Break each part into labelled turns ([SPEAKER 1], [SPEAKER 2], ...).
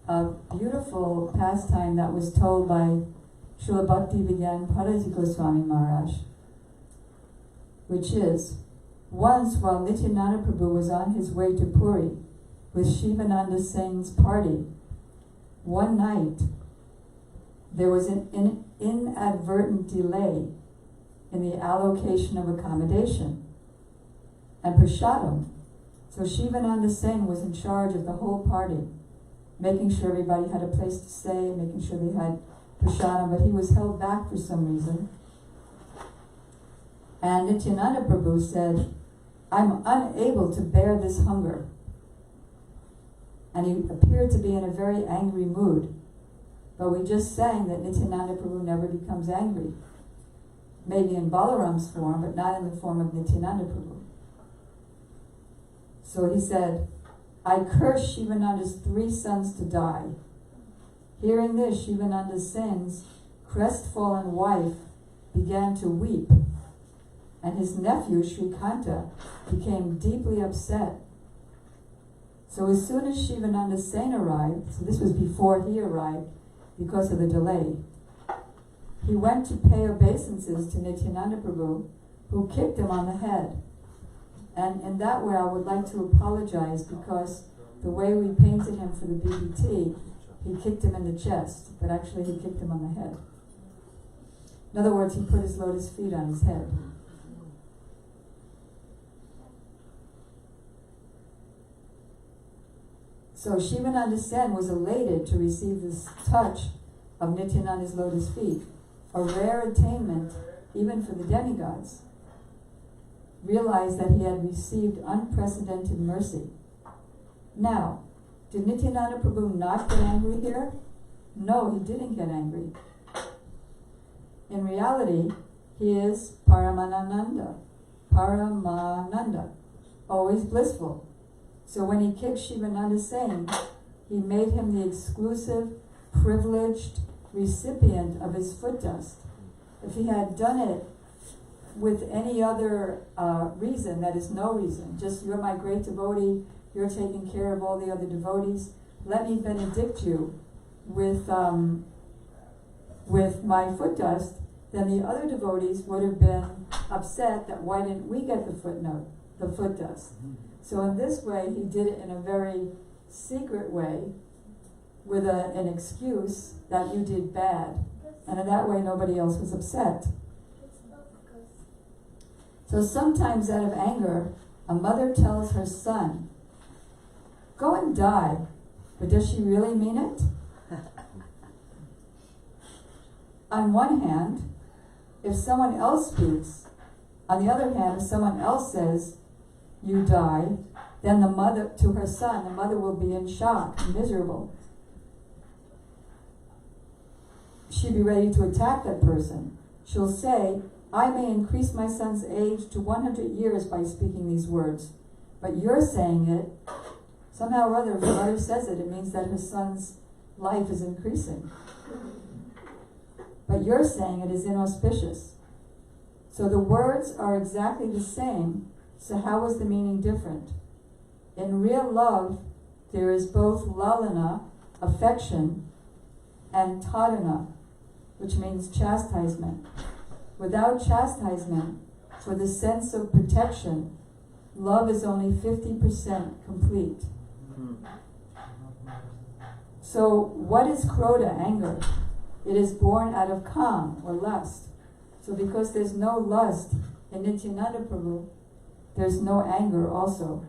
[SPEAKER 1] a beautiful pastime that was told by Srila Bhaktivedanta Paraji Goswami Maharaj, which is, once while Nityananda Prabhu was on his way to Puri with Shivananda Singh's party, one night there was an inadvertent delay in the allocation of accommodation and prasadam. So Shivananda Singh was in charge of the whole party, making sure everybody had a place to stay, making sure they had prasadam, but he was held back for some reason. And Nityananda Prabhu said, I'm unable to bear this hunger. And he appeared to be in a very angry mood. But we just sang that Nityananda Prabhu never becomes angry. Maybe in Balaram's form, but not in the form of Nityananda Prabhu. So he said, I curse Shivananda's 3 sons to die. Hearing this, Shivananda Singh's crestfallen wife began to weep, and his nephew Shrikanta became deeply upset. So as soon as Shivananda Singh arrived, so this was before he arrived because of the delay, he went to pay obeisances to Nityananda Prabhu, who kicked him on the head. And in that way I would like to apologize, because the way we painted him for the BBT, he kicked him in the chest, but actually he kicked him on the head. In other words, he put his lotus feet on his head. So Shivananda Sen was elated to receive this touch of Nityananda's lotus feet, a rare attainment even for the demigods. Realized that he had received unprecedented mercy. Now, did Nityananda Prabhu not get angry here? No, he didn't get angry. In reality, he is Paramananda, always blissful. So when he kicked Shivananda Singh, he made him the exclusive, privileged recipient of his foot dust. If he had done it with any other reason, that is no reason, just you're my great devotee, you're taking care of all the other devotees, let me benedict you with my foot dust, then the other devotees would have been upset that why didn't we get the foot dust. So in this way, he did it in a very secret way, with an excuse that you did bad. And in that way, nobody else was upset. So sometimes out of anger, a mother tells her son, go and die. But does she really mean it? On one hand, if someone else speaks, on the other hand, if someone else says, you die, then the mother, to her son, the mother will be in shock, miserable. She'll be ready to attack that person. She'll say, I may increase my son's age to 100 years by speaking these words, but you're saying it, somehow or other, if the mother says it, it means that her son's life is increasing. But you're saying it is inauspicious. So the words are exactly the same, so how is the meaning different? In real love, there is both lalana, affection, and tadana, which means chastisement. Without chastisement, for the sense of protection, love is only 50% complete. So what is krodha, anger? It is born out of kam, or lust. So because there's no lust in Nityananda Prabhu, there's no anger also.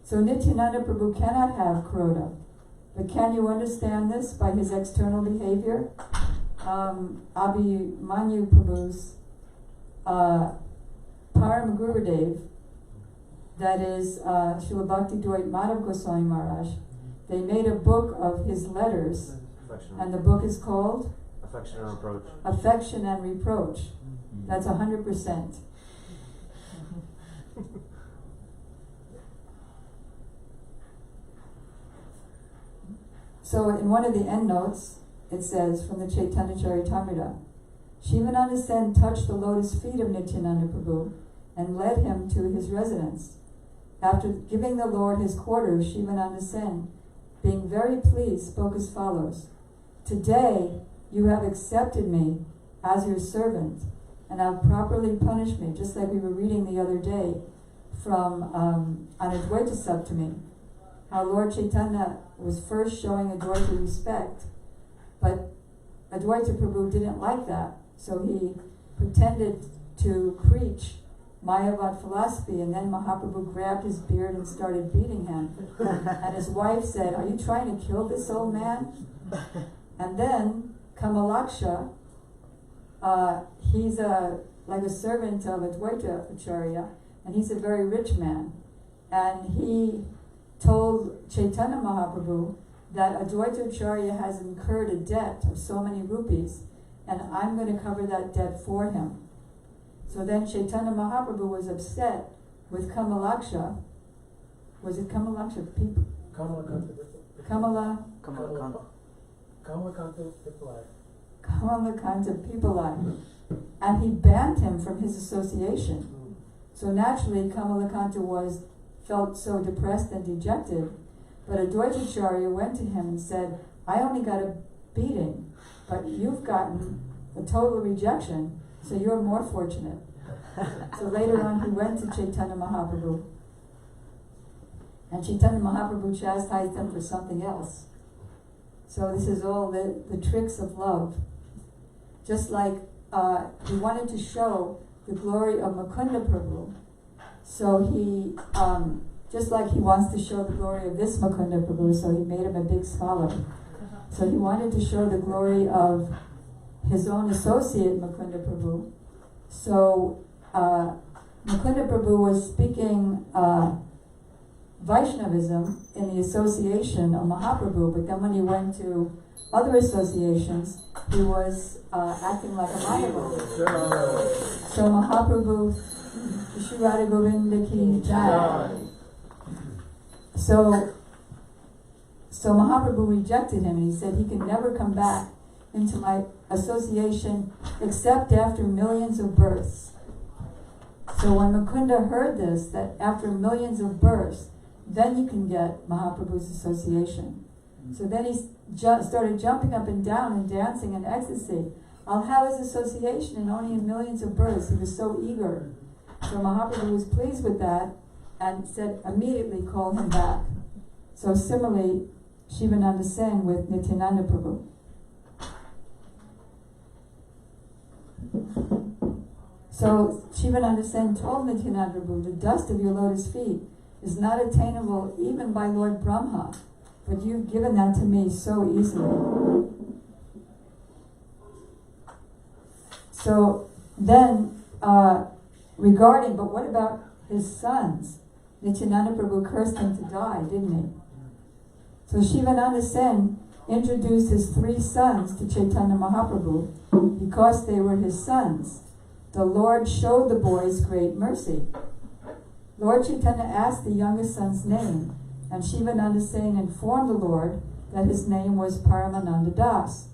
[SPEAKER 1] So Nityananda Prabhu cannot have krodha. But can you understand this by his external behavior? Abhimanyu Prabhu's Param Gurudev, that is Srila Bhakti Dwait Madhav Goswami Maharaj, they made a book of his letters, and the book is called
[SPEAKER 2] Affection and Reproach.
[SPEAKER 1] Affection and Reproach. That's 100%. So in one of the endnotes, it says from the Chaitanya Charitamrita, Shivananda Sen touched the lotus feet of Nityananda Prabhu and led him to his residence. After giving the Lord his quarters, Shivananda Sen, being very pleased, spoke as follows: "Today you have accepted me as your servant and have properly punished me," just like we were reading the other day from Advaita Saptami, how Lord Chaitanya was first showing Advaita respect, but Advaita Prabhu didn't like that, so he pretended to preach Mayavad philosophy, and then Mahaprabhu grabbed his beard and started beating him. And his wife said, "Are you trying to kill this old man?" And then Kamalaksha, he's like a servant of Advaita Acharya, and he's a very rich man. And he told Chaitanya Mahaprabhu that Advaita Acharya has incurred a debt of so many rupees, and I'm going to cover that debt for him. So then Chaitanya Mahaprabhu was upset with Kamalaksha. Was it Kamalaksha? Kamalakanta Pipalai. And he banned him from his association. So naturally Kamalakanta felt so depressed and dejected. But Advaita Acharya went to him and said, "I only got a beating, but you've gotten a total rejection, so you're more fortunate." So later on he went to Chaitanya Mahaprabhu, and Chaitanya Mahaprabhu chastised him for something else. So this is all the tricks of love. Just like he wanted to show the glory of Mukunda Prabhu, so he, just like he wants to show the glory of this Mukunda Prabhu, so he made him a big scholar. So he wanted to show the glory of his own associate Mukunda Prabhu. So Mukunda Prabhu was speaking Vaishnavism in the association of Mahaprabhu, but then when he went to other associations, he was acting like a Mayavadi. So Mahaprabhu, Shri Radha Govinda ki jai. So Mahaprabhu rejected him, and he said he can never come back into my association except after millions of births. So when Mukunda heard this, that after millions of births, then you can get Mahaprabhu's association. So then he started jumping up and down and dancing in ecstasy. I'll have his association, and only in millions of births. He was so eager. So Mahaprabhu was pleased with that and said, immediately call him back. So similarly, Shivananda Sen with Nityananda Prabhu. So Shivananda Sen told Nityananda Prabhu, the dust of your lotus feet is not attainable even by Lord Brahma, but you've given that to me so easily. So then, regarding, but what about his sons? Nityananda Prabhu cursed him to die, didn't he? So Shivananda Sen introduced his 3 sons to Chaitanya Mahaprabhu because they were his sons. The Lord showed the boys great mercy. Lord Chaitanya asked the youngest son's name, and Shivananda Sen informed the Lord that his name was Paramananda Das.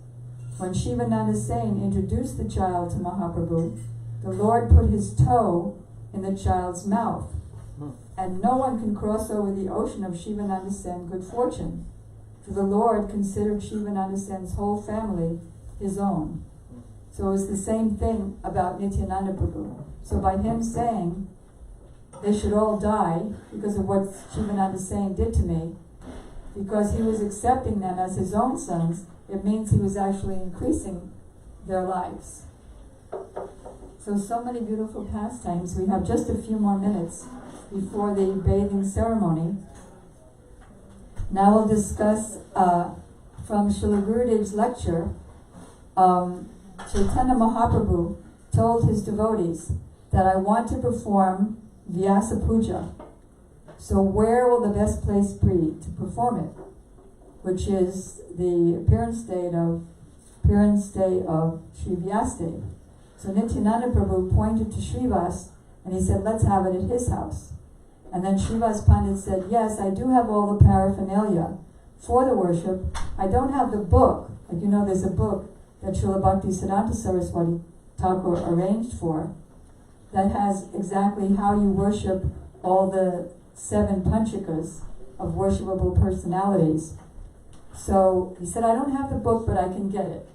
[SPEAKER 1] When Shivananda Sen introduced the child to Mahaprabhu, the Lord put his toe in the child's mouth, and no one can cross over the ocean of Shivananda Sen good fortune, for the Lord considered Shivananda Sen's whole family his own. So it's the same thing about Nityananda Prabhu. So by him saying they should all die because of what Shivananda Sen did to me, because he was accepting them as his own sons, it means he was actually increasing their lives. So many beautiful pastimes. We have just a few more minutes before the bathing ceremony. Now we'll discuss from Srila Gurudev's lecture. Chaitanya Mahaprabhu told his devotees that I want to perform Vyasa Puja. So where will the best place be to perform it? Which is the appearance day of Sri Vyasadeva. So Nityananda Prabhu pointed to Srivas and he said, let's have it at his house. And then Srivas Pandit said, yes, I do have all the paraphernalia for the worship. I don't have the book. Like, you know, there's a book that Srila Bhakti Siddhanta Saraswati Thakur arranged for that has exactly how you worship all the 7 panchakas of worshipable personalities. So he said, I don't have the book, but I can get it.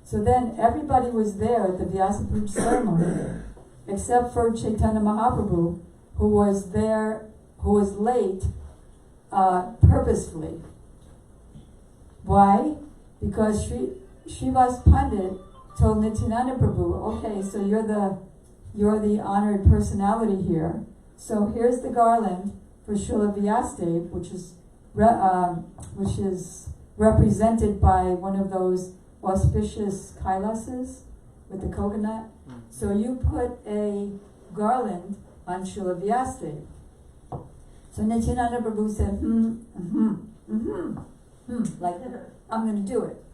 [SPEAKER 1] So then everybody was there at the Vyasa Puja ceremony, except for Chaitanya Mahaprabhu, who was there, who was late purposefully. Why? Because Srivas Pandit told Nityananda Prabhu, okay, so you're the honored personality here. So here's the garland for Srila Vyasadeva, which is represented by one of those auspicious kailases with the coconut. So you put a garland on Srila Vyasadeva. So Nityananda Prabhu said, like, I'm going to do it.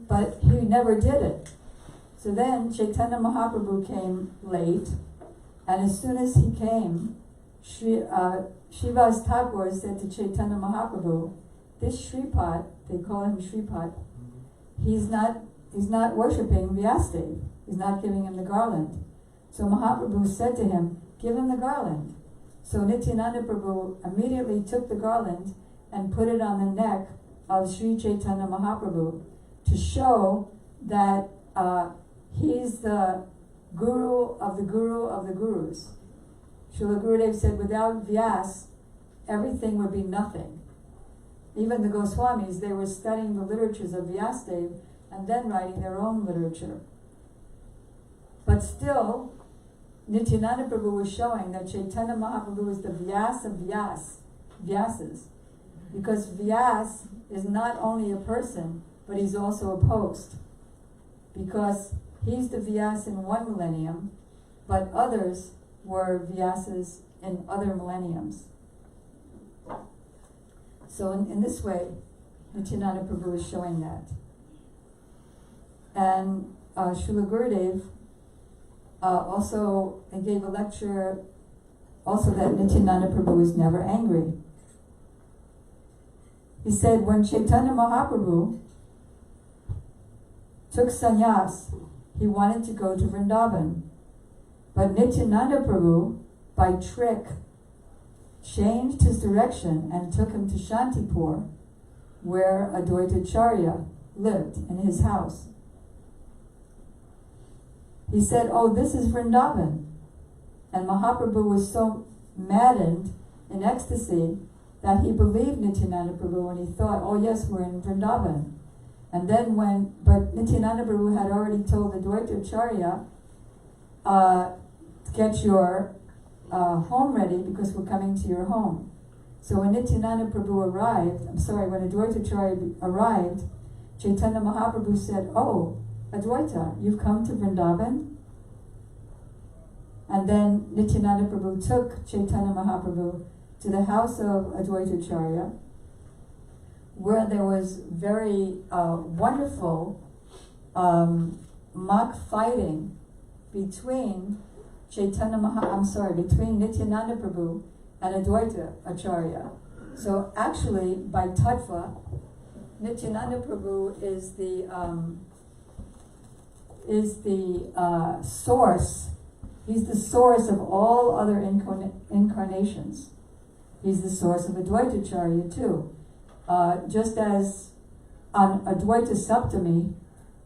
[SPEAKER 1] But he never did it. So then Chaitanya Mahaprabhu came late, and as soon as he came, Srivas Thakur said to Chaitanya Mahaprabhu, this Sripat, they call him Sripat, he's not worshipping Vyasadeva. He's not giving him the garland. So Mahaprabhu said to him, give him the garland. So Nityananda Prabhu immediately took the garland and put it on the neck of Sri Chaitanya Mahaprabhu to show that he's the guru of the gurus. Srila Gurudev said, without Vyas, everything would be nothing. Even the Goswamis, they were studying the literatures of Vyasadeva and then writing their own literature. But still, Nityananda Prabhu was showing that Chaitanya Mahaprabhu is the Vyas of Vyasas. Because Vyas is not only a person, but he's also a post. Because he's the Vyas in one millennium, but others were Vyasas in other millenniums. So in this way, Nityananda Prabhu is showing that. And Srila Gurudev also gave a lecture also that Nityananda Prabhu was never angry. He said when Chaitanya Mahaprabhu took sannyas, he wanted to go to Vrindavan. But Nityananda Prabhu, by trick, changed his direction and took him to Shantipur, where Advaitacharya lived in his house. He said, oh, this is Vrindavan. And Mahaprabhu was so maddened in ecstasy that he believed Nityananda Prabhu and he thought, oh yes, we're in Vrindavan. And then but Nityananda Prabhu had already told Advaitacharya, get your home ready because we're coming to your home. So when Nityananda Prabhu when Advaitacharya arrived, Chaitanya Mahaprabhu said, oh, Advaita, you've come to Vrindavan? And then Nityananda Prabhu took Chaitanya Mahaprabhu to the house of Advaitacharya, where there was very wonderful mock fighting between between Nityananda Prabhu and Advaita Acharya. So actually, by tattva, Nityananda Prabhu is the source. He's the source of all other incarnations. He's the source of Advaita Acharya too. Just as on Advaita Saptami,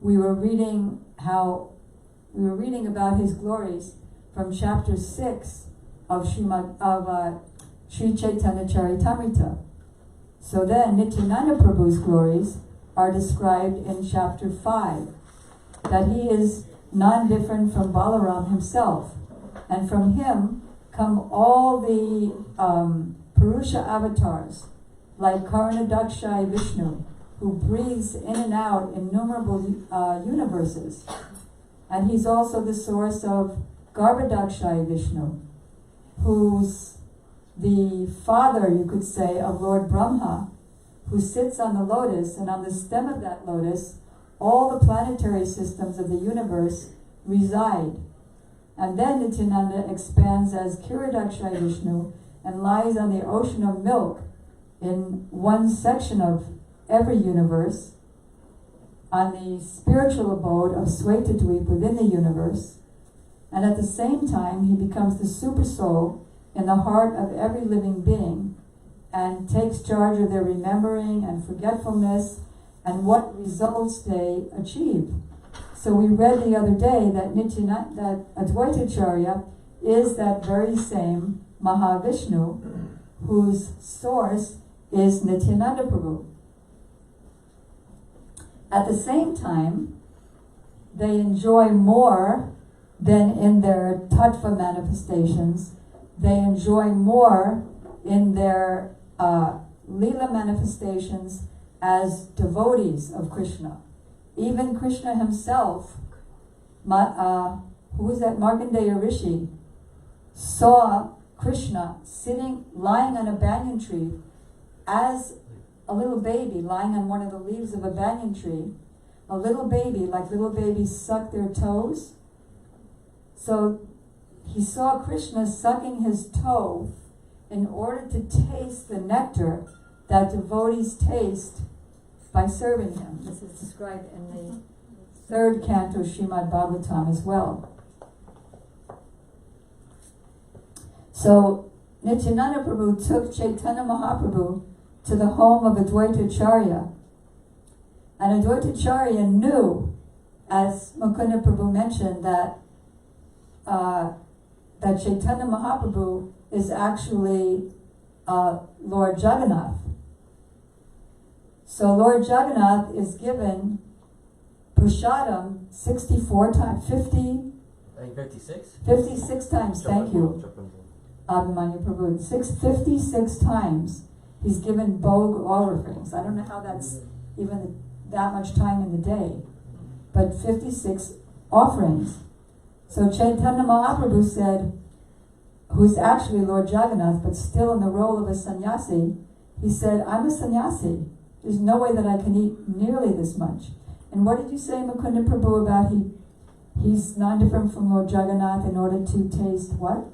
[SPEAKER 1] we were reading about his glories from chapter 6 of Sri Chaitanya Charitamrita. So then Nityananda Prabhu's glories are described in chapter 5, that he is non-different from Balaram himself, and from him come all the Purusha avatars, like Karanadakshay Vishnu, who breathes in and out innumerable universes. And he's also the source of Garbhadakshay Vishnu, who's the father, you could say, of Lord Brahma, who sits on the lotus, and on the stem of that lotus, all the planetary systems of the universe reside. And then Nityananda expands as Kiradakshay Vishnu and lies on the ocean of milk in one section of every universe, on the spiritual abode of Svetadweep within the universe, and at the same time he becomes the super soul in the heart of every living being and takes charge of their remembering and forgetfulness and what results they achieve. So we read the other day that that Advaitacharya is that very same Mahavishnu whose source is Nityananda Prabhu. At the same time, they enjoy more than in their tattva manifestations. They enjoy more in their lila manifestations as devotees of Krishna. Even Krishna himself, who was that Markandeya Rishi, saw Krishna lying on a banyan tree as a little baby lying on one of the leaves of a banyan tree. A little baby, like little babies suck their toes. So he saw Krishna sucking his toe in order to taste the nectar that devotees taste by serving him. This is described in the third canto of Srimad Bhagavatam as well. So Nityananda Prabhu took Chaitanya Mahaprabhu to the home of Advaitacharya. And Advaitacharya knew, as Mukunda Prabhu mentioned, that Chaitanya Mahaprabhu is actually Lord Jagannath. So Lord Jagannath is given prasadam 64 times, 56 times, thank you, Abhimanyu Prabhu. 56 times he's given bhog offerings. I don't know how that's even that much time in the day, but 56 offerings. So Chaitanya Mahaprabhu said, who's actually Lord Jagannath, but still in the role of a sannyasi, he said, I'm a sannyasi. There's no way that I can eat nearly this much. And what did you say, Mukunda Prabhu, about he's non-different from Lord Jagannath in order to taste what?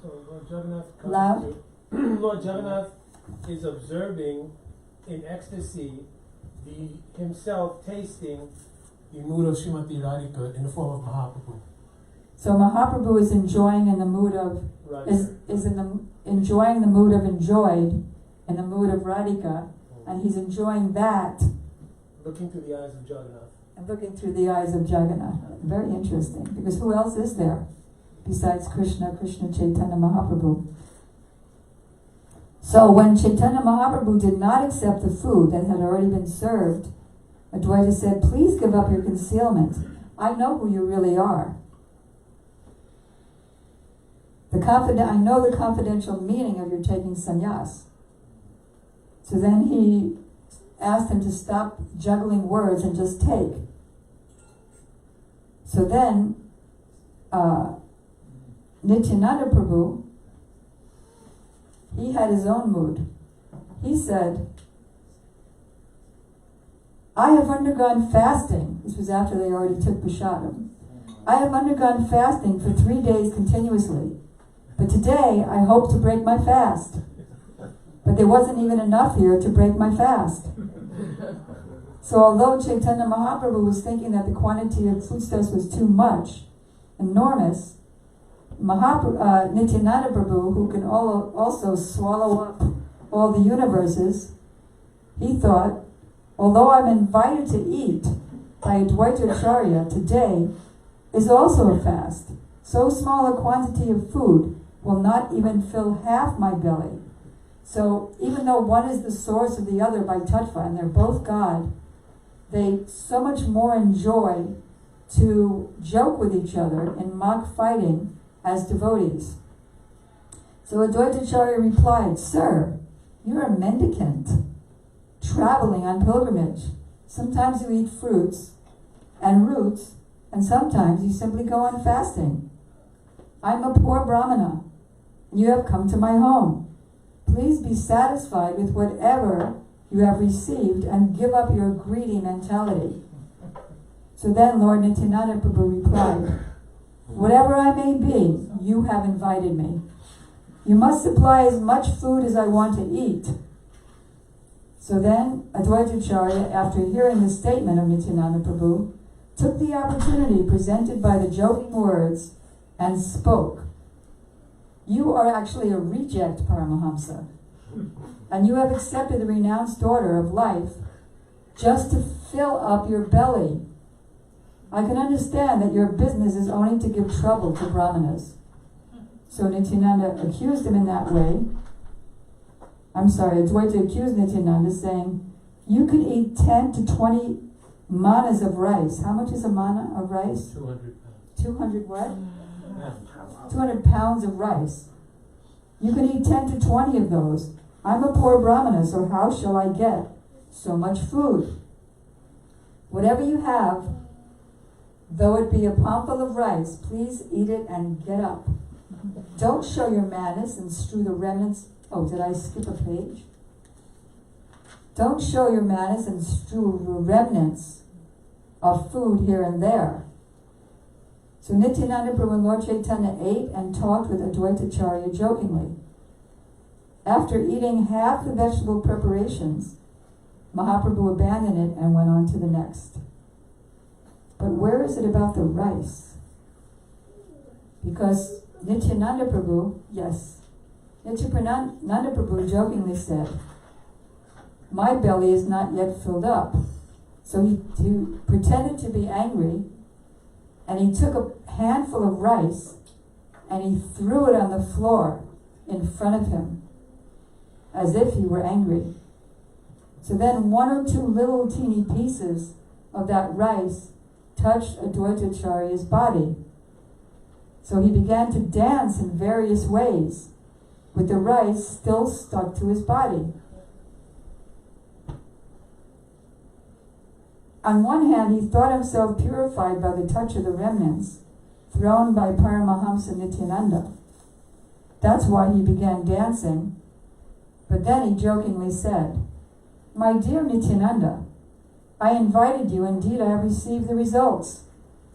[SPEAKER 2] So Lord Jagannath comes
[SPEAKER 1] Loud?
[SPEAKER 2] Lord Jagannath is observing in ecstasy himself tasting the mood of Srimati Radhika in the form of Mahaprabhu.
[SPEAKER 1] So Mahaprabhu is enjoying in the mood of enjoying the mood of enjoyed in the mood of Radhika, and he's enjoying that.
[SPEAKER 2] Looking through the eyes of Jagannath.
[SPEAKER 1] And looking through the eyes of Jagannath. Very interesting, because who else is there besides Krishna Chaitanya Mahaprabhu? So when Chaitanya Mahaprabhu did not accept the food that had already been served, Advaita said, please give up your concealment. I know who you really are. I know the confidential meaning of your taking sannyas. So then he asked him to stop juggling words and just take. So then Nityananda Prabhu, he had his own mood. He said, I have undergone fasting. This was after they already took prasadam. I have undergone fasting for 3 days continuously. But today I hope to break my fast. But there wasn't even enough here to break my fast. So although Chaitanya Mahaprabhu was thinking that the quantity of foodstuffs was too much, enormous, Nityananda Prabhu, who can also swallow up all the universes, he thought, although I'm invited to eat by Advaitacharya today, is also a fast. So small a quantity of food will not even fill half my belly. So even though one is the source of the other by tattva, and they're both God, they so much more enjoy to joke with each other in mock fighting as devotees. So Advaitacharya replied, Sir, you're a mendicant, traveling on pilgrimage. Sometimes you eat fruits and roots, and sometimes you simply go on fasting. I'm a poor brahmana, and you have come to my home. Please be satisfied with whatever you have received and give up your greedy mentality. So then Lord Nityananda Prabhu replied, whatever I may be, you have invited me. You must supply as much food as I want to eat. So then Advaitacharya, after hearing the statement of Nityananda Prabhu, took the opportunity presented by the joking words and spoke. You are actually a reject Paramahamsa. And you have accepted the renounced order of life just to fill up your belly. I can understand that your business is only to give trouble to brahmanas. So Nityananda accused him in that way. Advaita accused Nityananda saying, you could eat 10 to 20 manas of rice. How much is a mana of rice?
[SPEAKER 2] 200 pounds.
[SPEAKER 1] 200 what?
[SPEAKER 2] Yeah.
[SPEAKER 1] 200 pounds of rice. You can eat 10 to 20 of those. I'm a poor brahmana, so how shall I get so much food? Whatever you have, though it be a palmful of rice, please eat it and get up. Don't show your madness and strew the remnants. Oh, did I skip a page? Don't show your madness and strew the remnants of food here and there. So Nityananda Prabhu and Lord Chaitanya ate and talked with Advaita Acharya jokingly. After eating half the vegetable preparations, Mahaprabhu abandoned it and went on to the next. But where is it about the rice? Because Nityananda Prabhu jokingly said, my belly is not yet filled up. So he pretended to be angry, and he took a handful of rice and he threw it on the floor in front of him, as if he were angry. So then one or two little teeny pieces of that rice touched Advaita Acharya's body. So he began to dance in various ways, with the rice still stuck to his body. On one hand, he thought himself purified by the touch of the remnants thrown by Paramahamsa Nityananda. That's why he began dancing. But then he jokingly said, my dear Nityananda, I invited you. Indeed, I have received the results.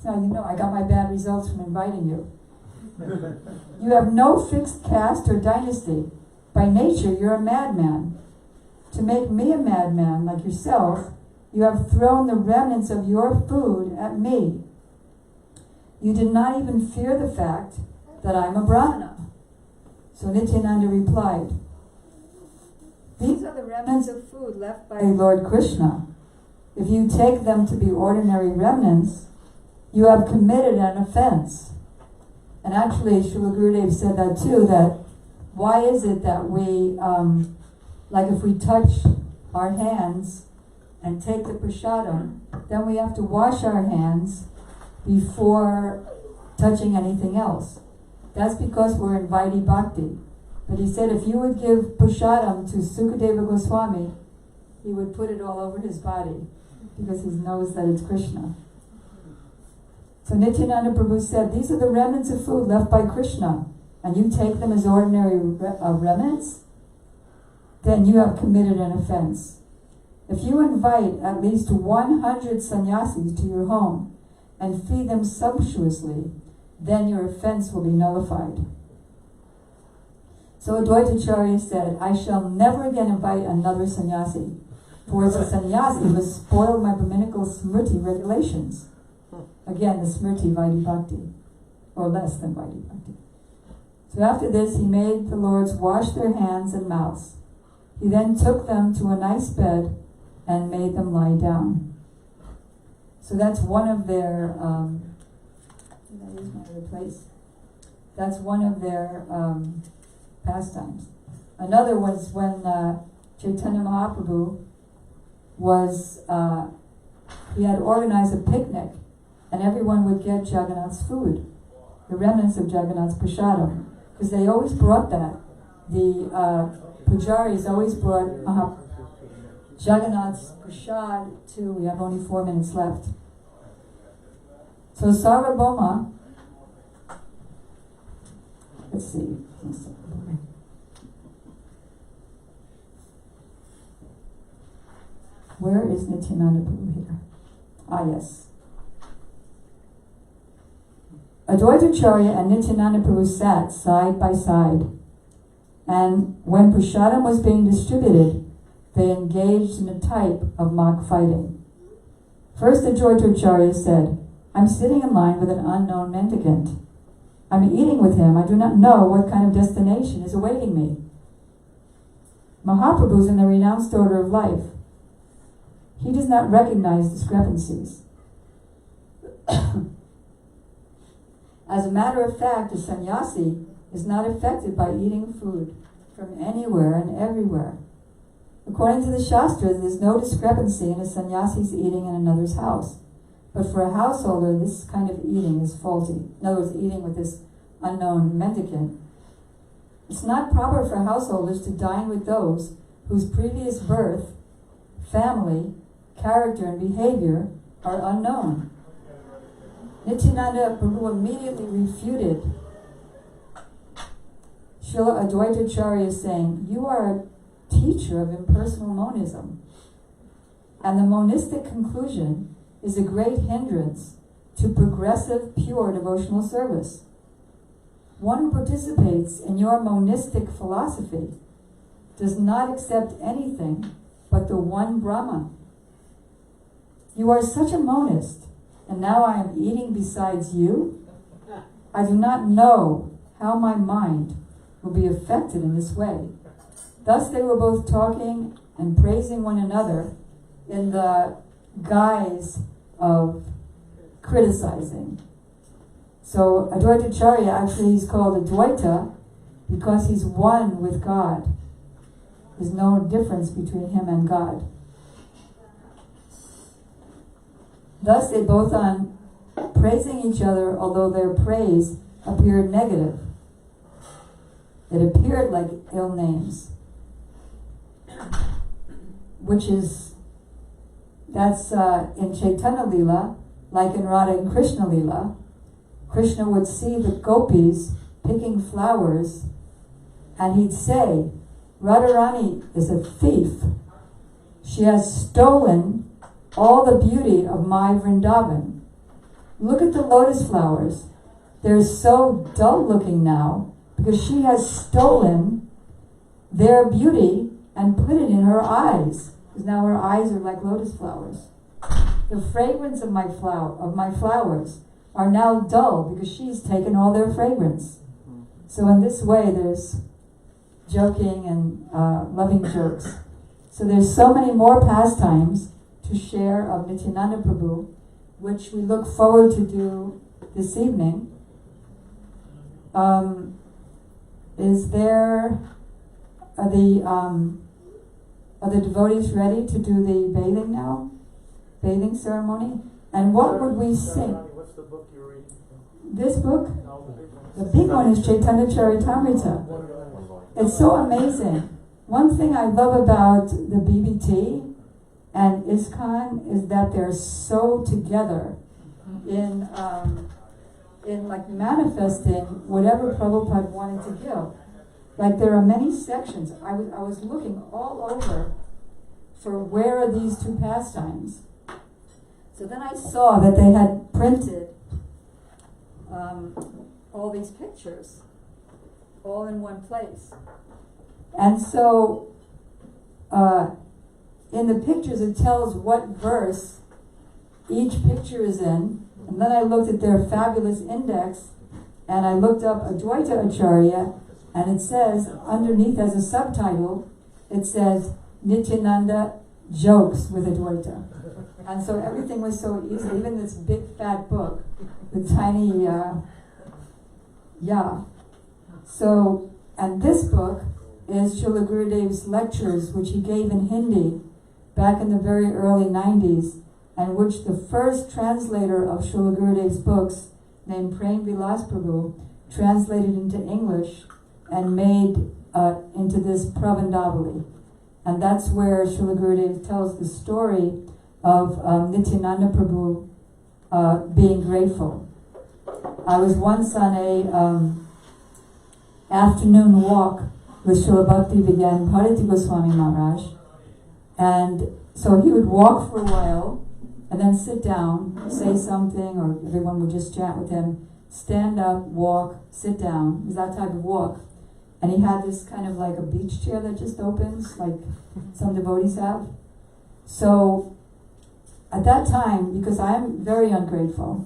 [SPEAKER 1] Now, you know, I got my bad results from inviting you. You have no fixed caste or dynasty. By nature, you're a madman. To make me a madman like yourself, you have thrown the remnants of your food at me. You did not even fear the fact that I'm a brahmana. So Nityananda replied, these are the remnants of food left by Lord Krishna. If you take them to be ordinary remnants, you have committed an offense. And actually, Srila Gurudev said that too, that why is it that we, like if we touch our hands and take the prasadam, then we have to wash our hands before touching anything else. That's because we're in Vaidhi Bhakti. But he said if you would give prasadam to Sukadeva Goswami, he would put it all over his body because he knows that it's Krishna. So Nityananda Prabhu said, these are the remnants of food left by Krishna, and you take them as ordinary remnants, then you have committed an offense. If you invite at least 100 sannyasis to your home and feed them sumptuously, then your offense will be nullified. So Advaita Acharya said, I shall never again invite another sannyasi, for as a sannyasi who has spoiled my Brahminical Smriti regulations. Again, the Smriti Vaidhi Bhakti, or less than Vaidhi Bhakti. So after this, he made the lords wash their hands and mouths. He then took them to a nice bed and made them lie down. So that's one of their, did I use my other place? That's one of their pastimes. Another was when Chaitanya Mahaprabhu was, he had organized a picnic, and everyone would get Jagannath's food, the remnants of Jagannath's prasadam, because they always brought that. The pujaris always brought Jagannath's prasad too. We have only 4 minutes left. So Sarvabhauma, let's see. Where is Nityananda Prabhu here? Ah, yes. Advaita Acharya and Nityananda Prabhu sat side by side, and when prasadam was being distributed, they engaged in a type of mock fighting. First Advaita Acharya said, I'm sitting in line with an unknown mendicant. I'm eating with him. I do not know what kind of destination is awaiting me. Mahaprabhu is in the renounced order of life. He does not recognize discrepancies. As a matter of fact, a sannyasi is not affected by eating food from anywhere and everywhere. According to the Shastras, there is no discrepancy in a sannyasi's eating in another's house. But for a householder, this kind of eating is faulty. In other words, eating with this unknown mendicant. It's not proper for householders to dine with those whose previous birth, family, character, and behavior are unknown. Nityananda Prabhu immediately refuted Srila Advaita Acharya, saying, you are a teacher of impersonal monism, and the monistic conclusion is a great hindrance to progressive, pure devotional service. One who participates in your monistic philosophy does not accept anything but the one Brahman. You are such a monist, and now I am eating besides you? I do not know how my mind will be affected in this way. Thus they were both talking and praising one another in the guise of criticizing. So Advaita Acharya actually is called Advaita because he's one with God. There's no difference between him and God. Thus they both on praising each other, although their praise appeared negative. It appeared like ill names, that's in Chaitanya Leela, like in Radha and Krishna Leela. Krishna would see the gopis picking flowers, and he'd say, Radharani is a thief. She has stolen all the beauty of my Vrindavan. Look at the lotus flowers. They're so dull looking now because she has stolen their beauty and put it in her eyes. Because now her eyes are like lotus flowers. The fragrance of my flowers are now dull because she's taken all their fragrance. So in this way there's joking and loving jokes. So there's so many more pastimes to share of Nityananda Prabhu, which we look forward to do this evening. Are the devotees ready to do the bathing now? Bathing ceremony? And what would we sing?
[SPEAKER 2] What's the book you're reading?
[SPEAKER 1] This book? The big one is Chaitanya Charitamrita. It's so amazing. One thing I love about the BBT and ISKCON is that they're so together in like manifesting whatever Prabhupada wanted to give. Like there are many sections. I was looking all over for where are these two pastimes. So then I saw that they had printed all these pictures all in one place. And so in the pictures it tells what verse each picture is in. And then I looked at their fabulous index and I looked up Advaita Acharya, and it says underneath as a subtitle, it says Nityananda Jokes with Advaita. And so everything was so easy, even this big fat book with tiny, So, and this book is Srila Gurudev's lectures, which he gave in Hindi back in the very early 90s, and which the first translator of Srila Gurudev's books, named Prem Vilas Prabhu, translated into English and made into this Pravandavali. And that's where Srila Gurudev tells the story of Nityananda Prabhu being grateful. I was once on a afternoon walk with Srila Bhakti Vigyan Bharati Goswami Maharaj, and so he would walk for a while and then sit down, say something, or everyone would just chat with him, stand up, walk, sit down. It was that type of walk. And he had this kind of like a beach chair that just opens, like some devotees have. So at that time, because I am very ungrateful,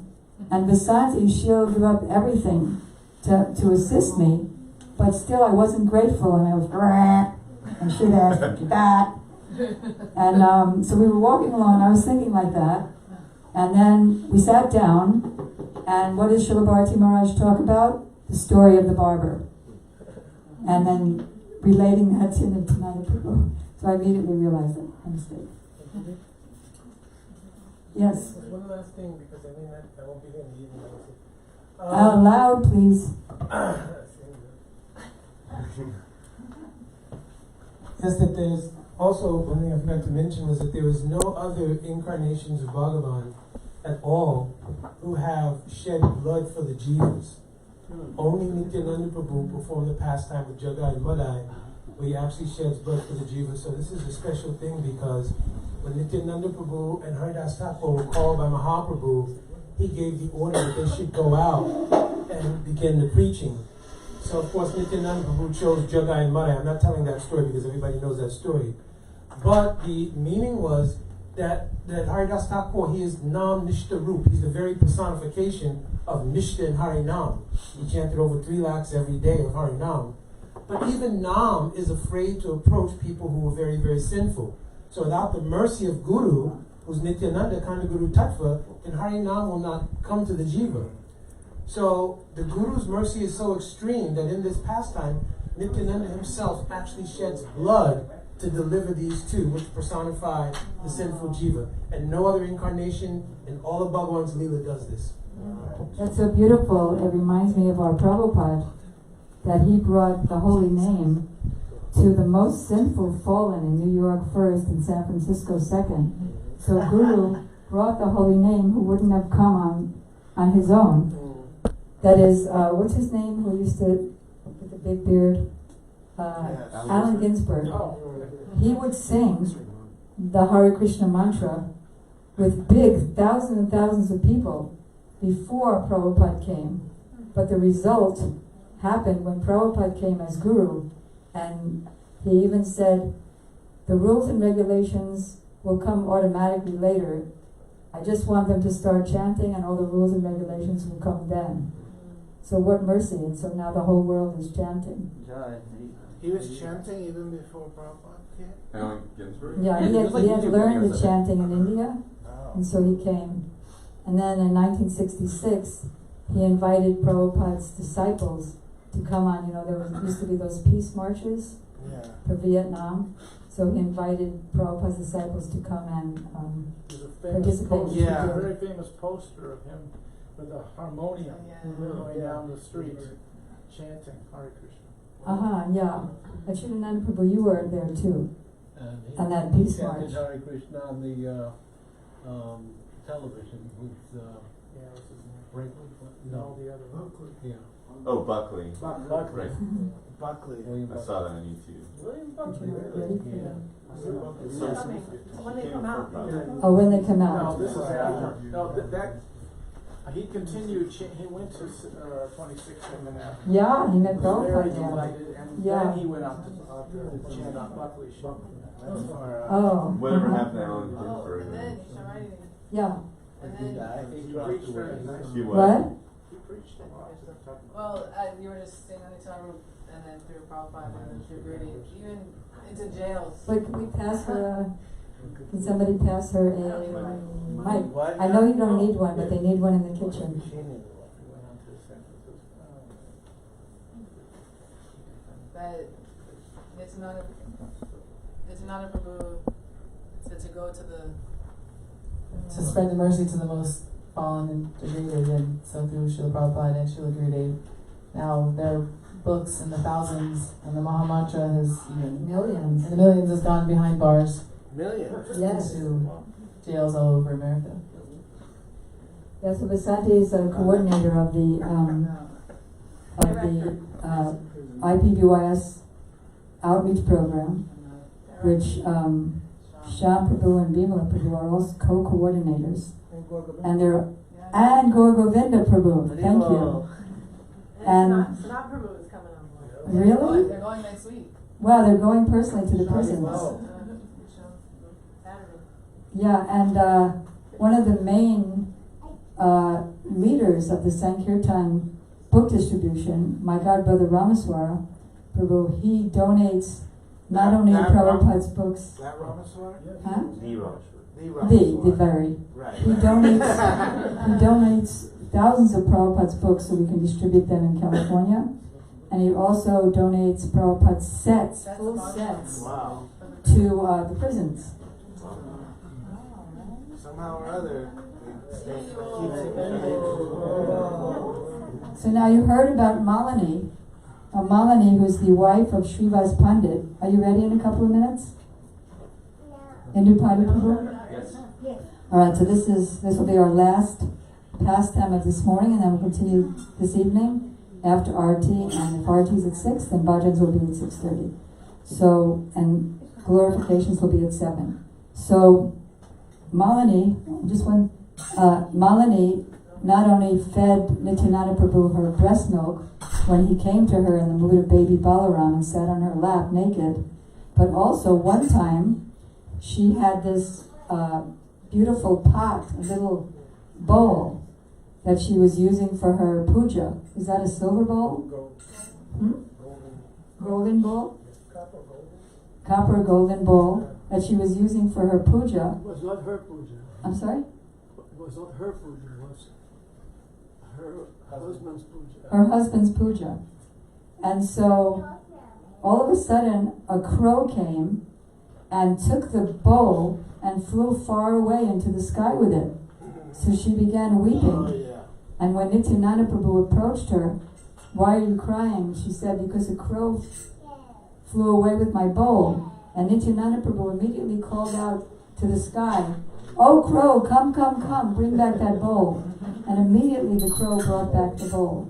[SPEAKER 1] and Vasanti, she'll give up everything to assist me, but still I wasn't grateful, and I was and she'd ask that, and so we were walking along. I was thinking like that, and then we sat down, and what does Srila Bharati Maharaj talk about? The story of the barber, and then relating that to Nityananda Prabhu. So I immediately realized that my mistake. Yes.
[SPEAKER 2] One last thing, because I mean I won't be here in the evening.
[SPEAKER 1] Loud, please.
[SPEAKER 2] Yes, that there's also one thing I forgot to mention was that there is no other incarnations of Bhagavan at all who have shed blood for the jivas. Only Nityananda Prabhu performed the pastime with Jagai Madai, where he actually sheds blood for the jivas. So this is a special thing, because when Nityananda Prabhu and Haridas Thakur were called by Mahaprabhu, he gave the order that they should go out and begin the preaching. So of course Nityananda Prabhu chose Jagai and Madai. I'm not telling that story because everybody knows that story. But the meaning was that Haridas Thakur, he is Nam Nishta Roop. He's the very personification of Nishta and Harinam. He chanted over 3 lakhs every day of Harinam. But even Nam is afraid to approach people who are very, very sinful. So without the mercy of Guru, who's Nityananda, Kanda Guru Tattva, then Harinam will not come to the jiva. So the Guru's mercy is so extreme that in this pastime, Nityananda himself actually sheds blood to deliver these two, which personify the sinful jiva. And no other incarnation in all of Bhagavan's Leela does this.
[SPEAKER 1] That's so beautiful. It reminds me of our Prabhupada, that he brought the holy name to the most sinful fallen in New York first and San Francisco second. So Guru brought the holy name who wouldn't have come on his own. That is, what's his name who used to, with the big beard? Allen Ginsberg. He would sing the Hare Krishna mantra with big thousands and thousands of people before Prabhupada came. But the result happened when Prabhupada came as Guru, and he even said, the rules and regulations will come automatically later. I just want them to start chanting, and all the rules and regulations will come then. So what mercy. And so now the whole world is chanting.
[SPEAKER 3] He was chanting even before Prabhupada came?
[SPEAKER 4] Allen Ginsberg?
[SPEAKER 1] Yeah, he had learned the chanting in India, and so he came. And then in 1966, he invited Prabhupada's disciples to come on. There used to be those peace marches for Vietnam. So he invited Prabhupada's disciples to come and participate.
[SPEAKER 3] Yeah, a very famous poster of him with a harmonium going down the street chanting Hare Krishna.
[SPEAKER 1] Yeah. Achyutananda Prabhu, you were there too. On that peace march.
[SPEAKER 5] Hare Krishna on the television with
[SPEAKER 3] What's his name?
[SPEAKER 5] Brinkley.
[SPEAKER 3] No, the other one.
[SPEAKER 5] Yeah.
[SPEAKER 4] Oh, Buckley.
[SPEAKER 3] Buckley.
[SPEAKER 4] Right.
[SPEAKER 3] Buckley.
[SPEAKER 5] William
[SPEAKER 4] I saw that on YouTube.
[SPEAKER 3] William Buckley,
[SPEAKER 1] Really?
[SPEAKER 3] really?
[SPEAKER 4] Yeah.
[SPEAKER 6] When they come out.
[SPEAKER 1] Oh, when they come
[SPEAKER 3] No,
[SPEAKER 1] out.
[SPEAKER 3] this is after. No, that he continued. He went to 26th and after.
[SPEAKER 1] Yeah, he met
[SPEAKER 3] Very
[SPEAKER 1] Prabhupada there.
[SPEAKER 3] delighted, and
[SPEAKER 1] Yeah.
[SPEAKER 3] then he went out to chant on Buckley Street.
[SPEAKER 1] Oh.
[SPEAKER 4] Whatever happened to Allen
[SPEAKER 6] Oh,
[SPEAKER 4] Ginsberg?
[SPEAKER 6] and then Syamarani.
[SPEAKER 1] Yeah.
[SPEAKER 6] And then,
[SPEAKER 3] He preached very nice.
[SPEAKER 4] She was.
[SPEAKER 1] What?
[SPEAKER 3] He preached a lot.
[SPEAKER 6] well, you were just saying on the time, and then through Prabhupada, and then through Rudy, even into jails.
[SPEAKER 1] Wait, can we pass her can somebody pass her a mic?
[SPEAKER 3] What?
[SPEAKER 1] I know you don't need one, but they need one in the kitchen.
[SPEAKER 6] That Nityananda Prabhu said to go to the
[SPEAKER 7] to spread the mercy to the most fallen and degraded, and so through Srila Prabhupada and Srila Gurudev. Now there are books in the thousands, and the Maha Mantra has even
[SPEAKER 1] Millions.
[SPEAKER 7] in the millions has gone behind bars
[SPEAKER 3] Millions.
[SPEAKER 1] Yes.
[SPEAKER 7] to jails all over America.
[SPEAKER 1] Yes, so Vasanti is a coordinator of the IPBYS outreach program, which Shyam Prabhu and Bimala Prabhu are also co-coordinators. And Gaur Govinda Prabhu, thank you. And
[SPEAKER 6] Sanat Prabhu is coming on board.
[SPEAKER 1] really?
[SPEAKER 6] They're going next week.
[SPEAKER 1] Wow, they're going personally to the prisons.
[SPEAKER 6] Saturday.
[SPEAKER 1] Yeah, and one of the main leaders of the Sankirtan book distribution, my godbrother Ramaswara Prabhu, he donates not only Prabhupada's books,
[SPEAKER 5] That Ramaswara?
[SPEAKER 1] huh?
[SPEAKER 4] The Rosh.
[SPEAKER 1] The very.
[SPEAKER 5] Right.
[SPEAKER 1] He donates thousands of Prabhupada's books so we can distribute them in California. And he also donates Prabhupada's sets, full sets,
[SPEAKER 5] Wow.
[SPEAKER 1] to the prisons.
[SPEAKER 5] Somehow or other,
[SPEAKER 1] So now you heard about Malini. Malini, who's the wife of Srivas Pandit. Are you ready in a couple of minutes? Hindu Party people?
[SPEAKER 4] Yes.
[SPEAKER 1] Alright, so this will be our last pastime of this morning, and then we'll continue this evening after Arati, and if Arati is at 6, then Bhajans will be at 6:30. So, and glorifications will be at 7. So, Malini, Malini not only fed Nityananda Prabhu her breast milk when he came to her in the mood of baby Balaram and sat on her lap naked, but also one time she had this beautiful pot, a little bowl that she was using for her puja. Is that a silver bowl? Golden bowl? Copper golden bowl that she was using for her puja.
[SPEAKER 8] It was not her puja.
[SPEAKER 1] I'm sorry?
[SPEAKER 8] It was not her puja. It was her husband's puja.
[SPEAKER 1] Her husband's puja. And so all of a sudden a crow came and took the bowl and flew far away into the sky with it. So she began weeping. And when Nityananda Prabhu approached her, "Why are you crying?" She said, "Because a crow flew away with my bowl." And Nityananda Prabhu immediately called out to the sky, "Oh crow, come, come, come, bring back that bowl." And immediately the crow brought back the bowl.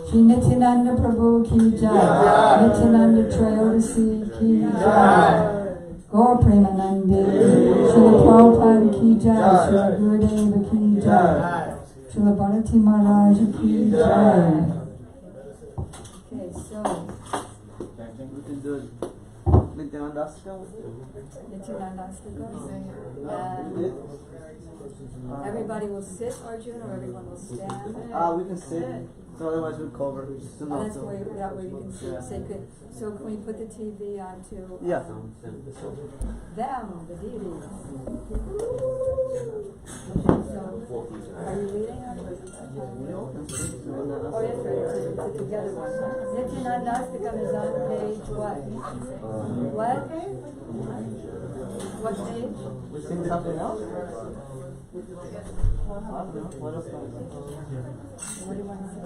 [SPEAKER 1] Shri Nityananda Prabhu ki jai, Nityananda Trayodasi ki jai, Gaur Premanandi, Srila Prabhupada ki jai, Srila Gurudeva ki jai, Srila Bharati Maharaj ki jai. Okay, so Nityanandastakam, and everybody will sit, Arjun, or everyone will stand?
[SPEAKER 9] We can sit. So otherwise we'd cover.
[SPEAKER 1] That's where that way you can see. So can we put the TV on to
[SPEAKER 9] Yeah.
[SPEAKER 1] them, the didi? So, are you reading it? Oh, yes, right. It's a together one. Nityanandastakam is on page what? What? What page?
[SPEAKER 9] We sing something else?
[SPEAKER 1] What else? What do you want to say?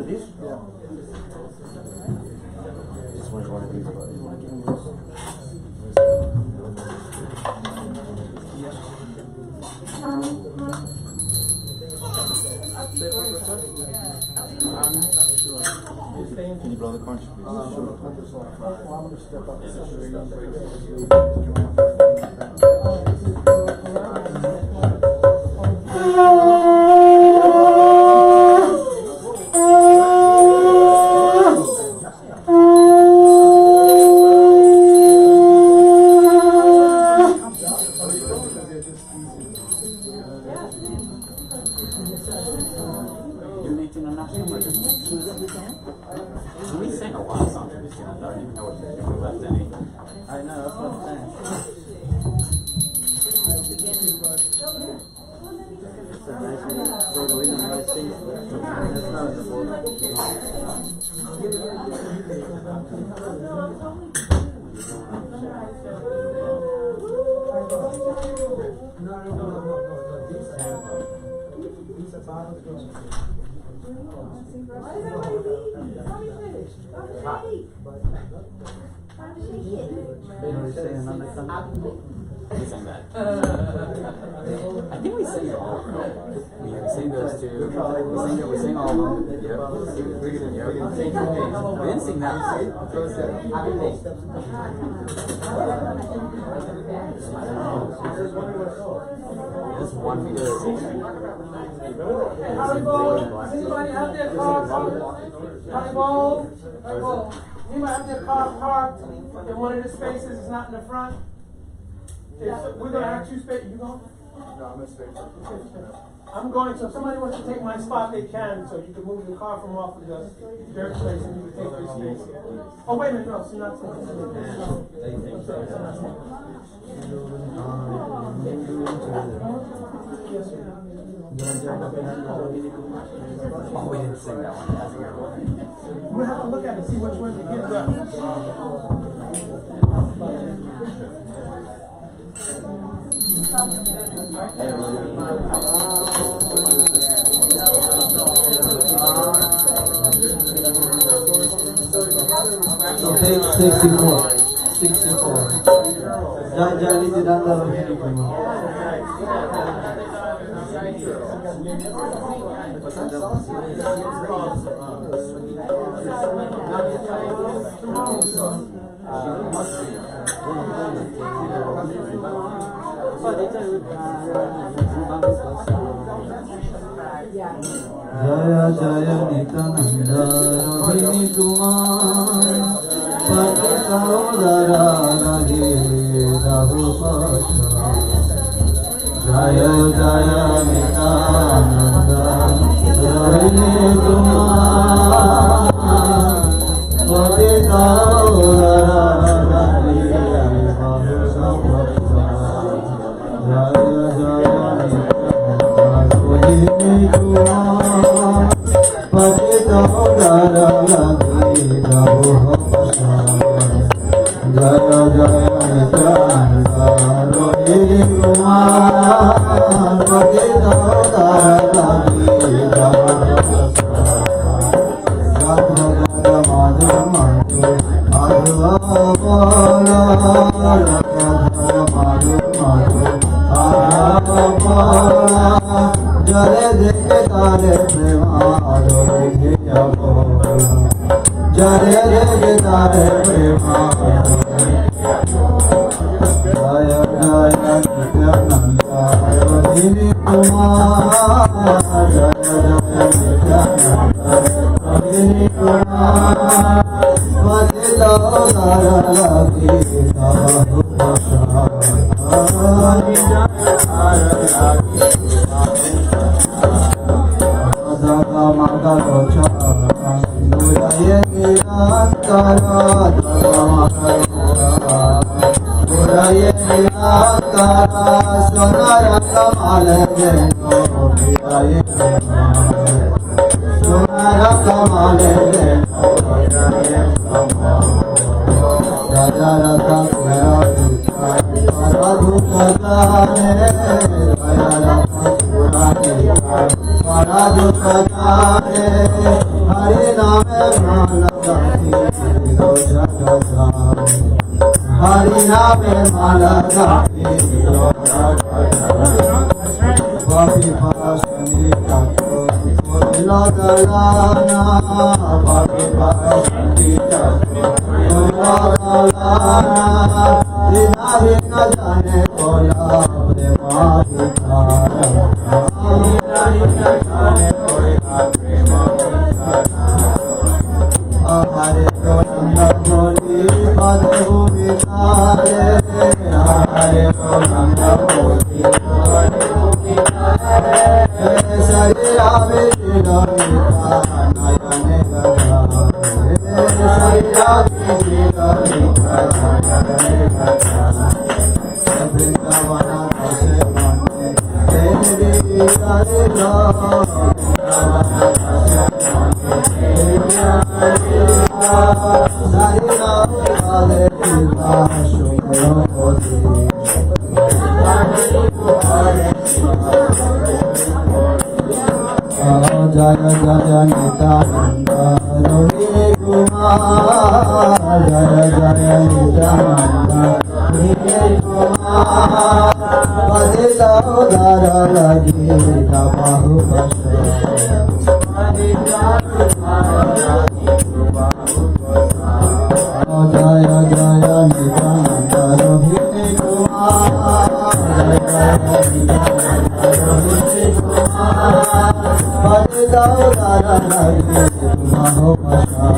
[SPEAKER 9] This? Yeah. This one's one of these.
[SPEAKER 4] Can you blow the conch, please?
[SPEAKER 9] I'm going to step up.
[SPEAKER 4] We sang a lot of songs from this year. I don't even know if we left any.
[SPEAKER 9] I know, that's what I'm saying. It's a nice way to read and write things. That's not important.
[SPEAKER 4] We sang that. I think we sang it all. We sang those two. We sang all of them. Yep. We didn't sing that. This one we did.
[SPEAKER 3] Anybody have their car Anybody have their car parked in one of the spaces that's not in the front?
[SPEAKER 2] We're gonna ask you, you going?
[SPEAKER 5] No, I'm gonna stay.
[SPEAKER 2] I'm going, so if somebody wants to take my spot, they can, so you can move your car from off of the dirt place and you can take your seats here. Oh, wait a minute, no, so not. Yes, sir.
[SPEAKER 4] Oh, we didn't sing that one. That's a good one.
[SPEAKER 2] We'll have to look at it, see which one to give them.
[SPEAKER 9] So page 64. 64. Jai Nityananda Rohini Kumar. Jaya Jaya Nityananda Rohini Kumar. Patita Udara Nage Dahu Pasha. Jaya Jaya Nityananda Rohini Kumar. Patita Udara Nage Dahu Pasha. Jaya Jaya Nityananda Rohini Kumar. Patita Udara Nage Dahu Pasha. Jaya Jaya Nityananda Rohini Kumar. Patita Udara Nage Dahu Pasha. Radha Radha Madhava Madhava Madhava Bola. Radha Radha Madhava Madhava Bola. Jare dekhe tare prema adhikya bola. Jare dekhe tare prema adhikya bola. Jaya Jaya Nityananda Rohini Kumar. Jaya Jaya Nityananda Rohini Kumar. Patita Udara Nage Dahu Pasha. Daga Mada Rocha Muraye Nirantara. Daga Mada Rocha Muraye Nirantara. Sonara Kamal Geno Piraye Kamal. Sonara Kamal Geno Piraye Kamal. Raja Rata Purani Radhu Kadane. Raja Rata Purani Radhu Kadane. Hari Name Mala Gati Roja Kadane. Hari Name Mala Gati Roja Kadane. Papi Pasani Kakro Mula Dalana. Papi Pasani Kakro Mula Dalana. Dina Dina Jane Kola Prema Vitara. Dina Dina Jane Kola Prema Vitara. Hare Krishna Boli Madhu Vitare. Hare Krishna Boli Madhu Vitare. Sari Rame Shira Vita Nayane Gadare. Sari Rame Shira Vita Nayane Gadare. Vrindavana Dase Mane Devi Vitare Ra. Vrindavana Dase Mane Devi Vitare Ra. Sari Rame Kale Vita Shukro Koti. Jaya Jaya Nityananda Rohini Kumar. Jaya Jaya Nityananda Rohini Kumar. Patita Udara Nage Dahu Pasha. Jaya Jaya Nityananda Rohini Kumar. Jaya Jaya Nityananda Rohini Kumar. Patita Udara Nage Dahu Pasha.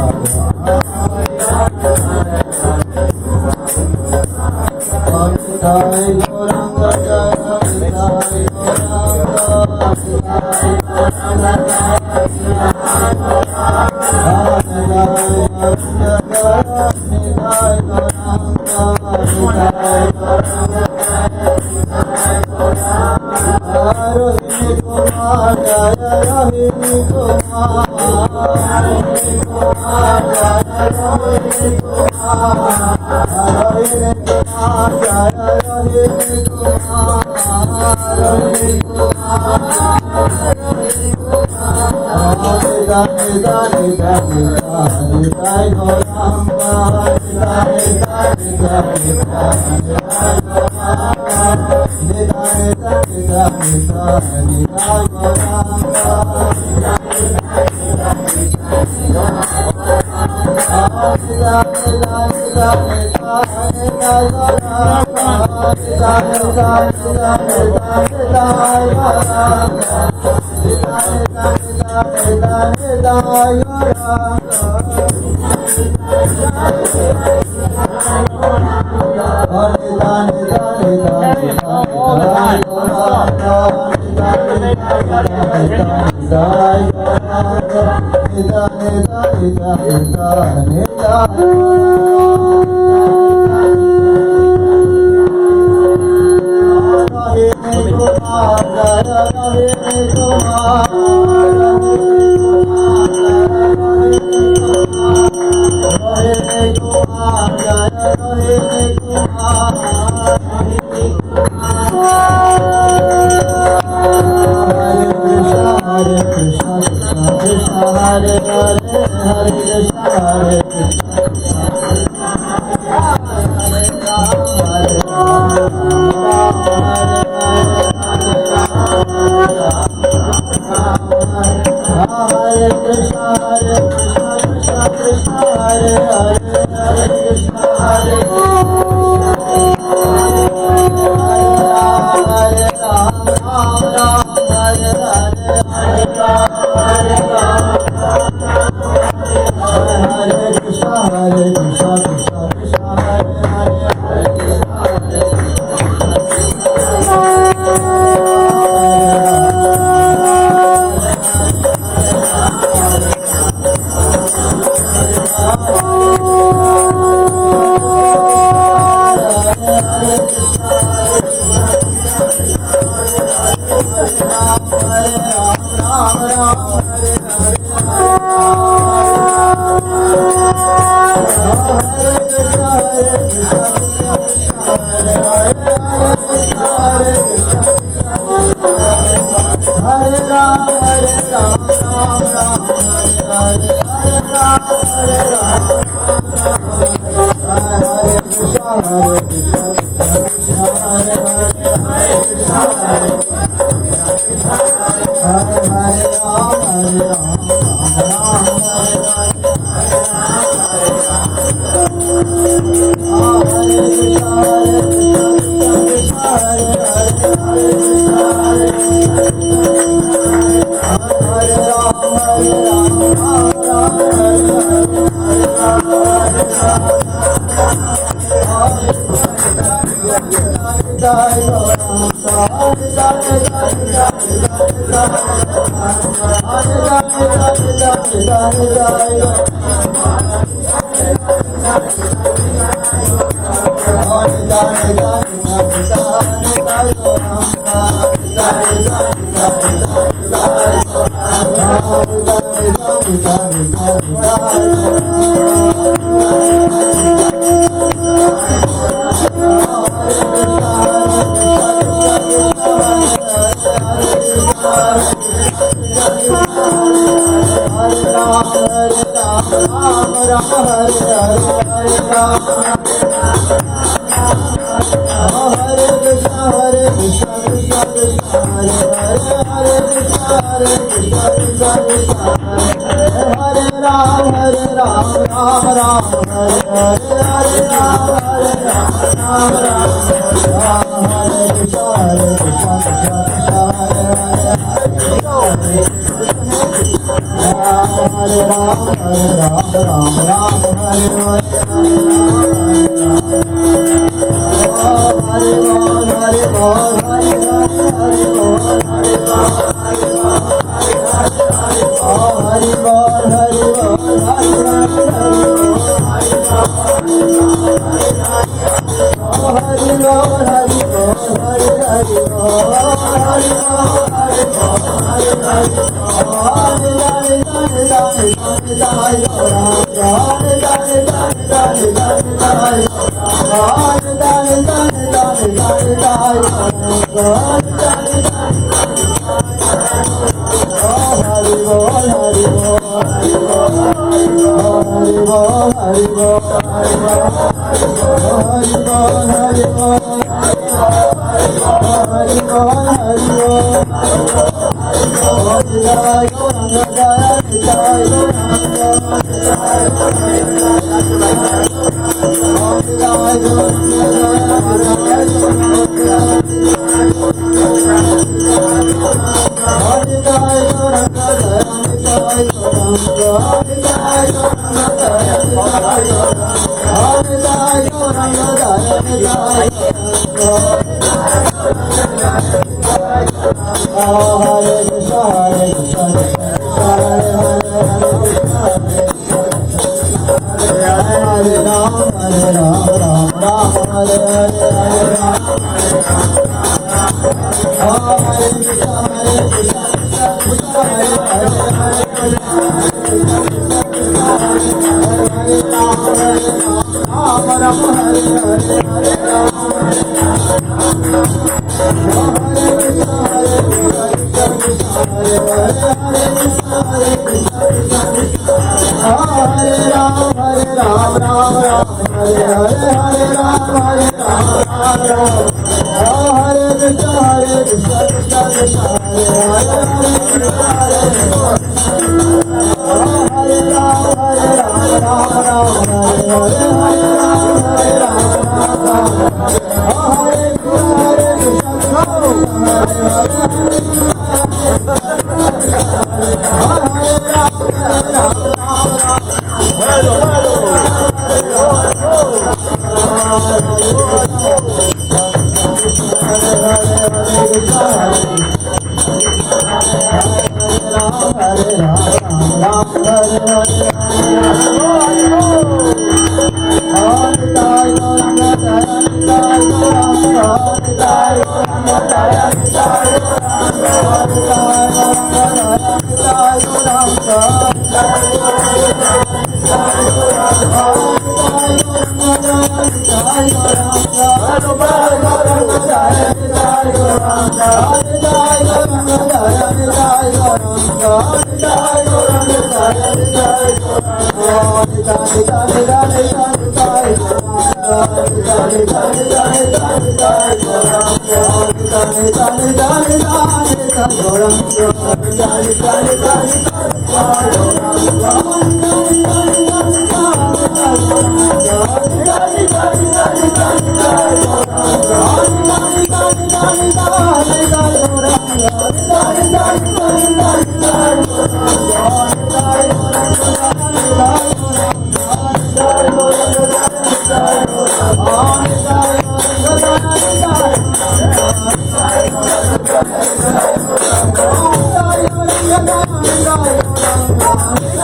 [SPEAKER 10] Hare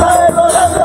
[SPEAKER 10] Hare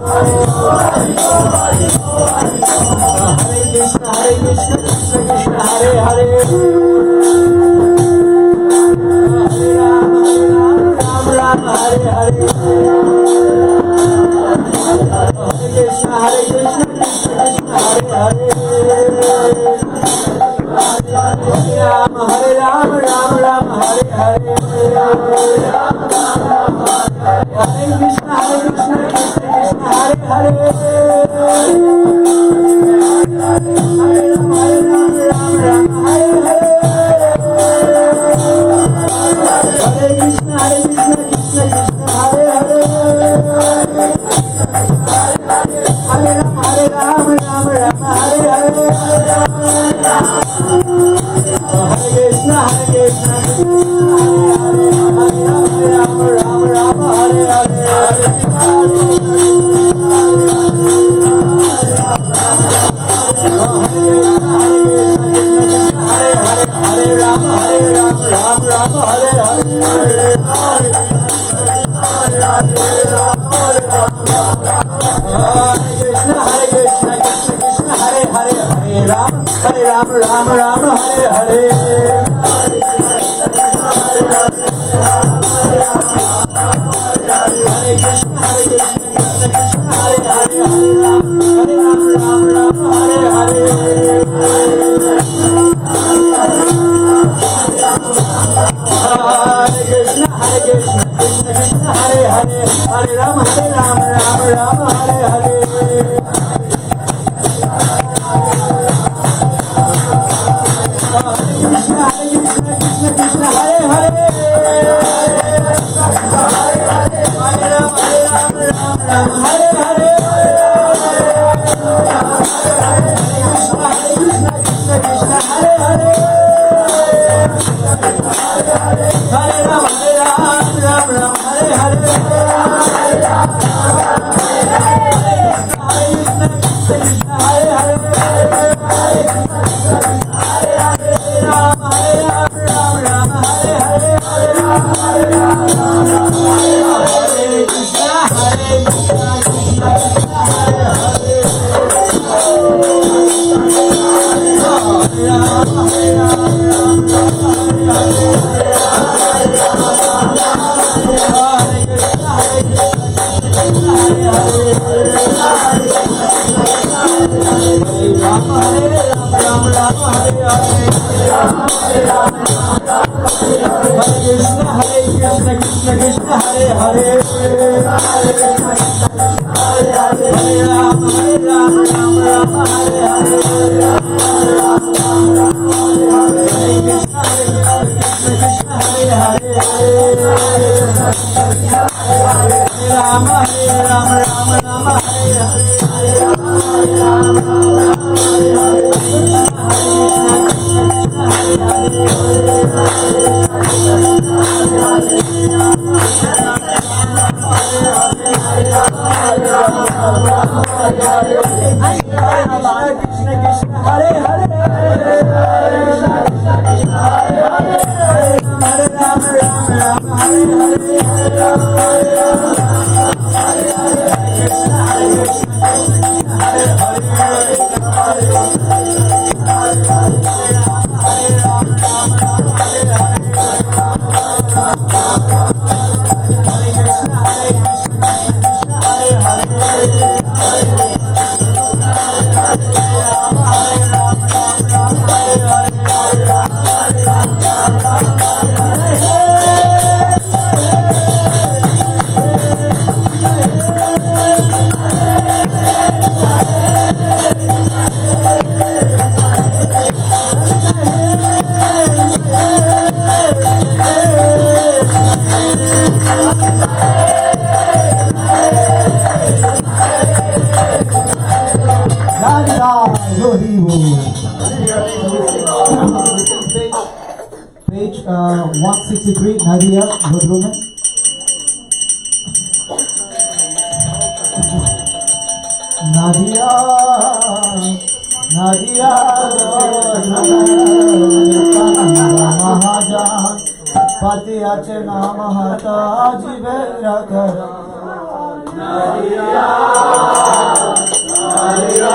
[SPEAKER 10] Hare
[SPEAKER 9] Krishna Krishna Krishna Hare Hare Ram Ram Hare Hare Hare Krishna Krishna Krishna Hare Hare Ram Hare Ram Ram Ram Hare Hare Hare Krishna Krishna Krishna Hare Hare Hare Ram Ram Ram Hare Hare Hare Krishna Krishna Krishna Hare Hare Hare Ram Ram Ram Hare Hare Hare Krishna Krishna Hare Ram Ram Ram Hare Hare Hare Ram Ram Ram Hare Hare Hare Ram Ram Ram Hare Hare Hare Krishna Krishna Hare Hare Hare Ram Ram Ram Hare Hare Hare Krishna Krishna Krishna Hare Hare Hare Ram Ram Ram Hare Hare Page 163, Nadia, Rodrumen. Nadia, Nadia, Mahajan, Pati Ache Namahata, Jivera Kara. Nadia, Nadia,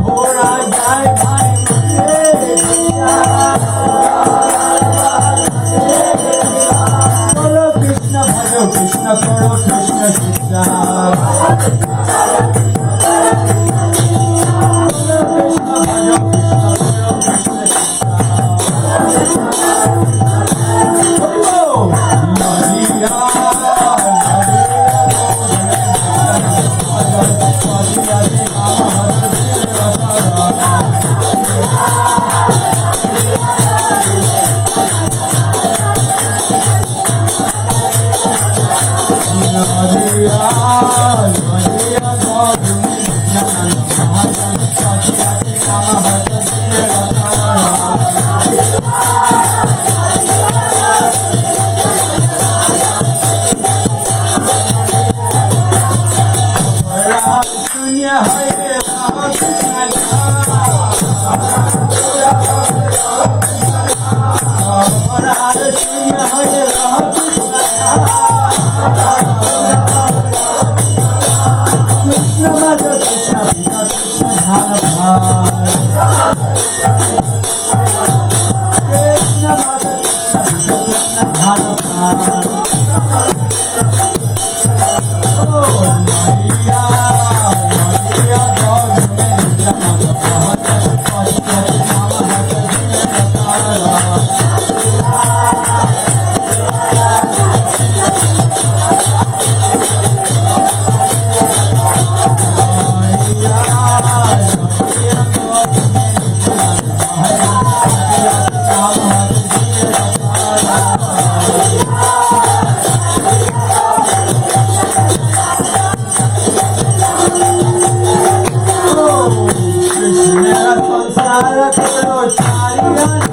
[SPEAKER 9] Bhora Sansara karo chariya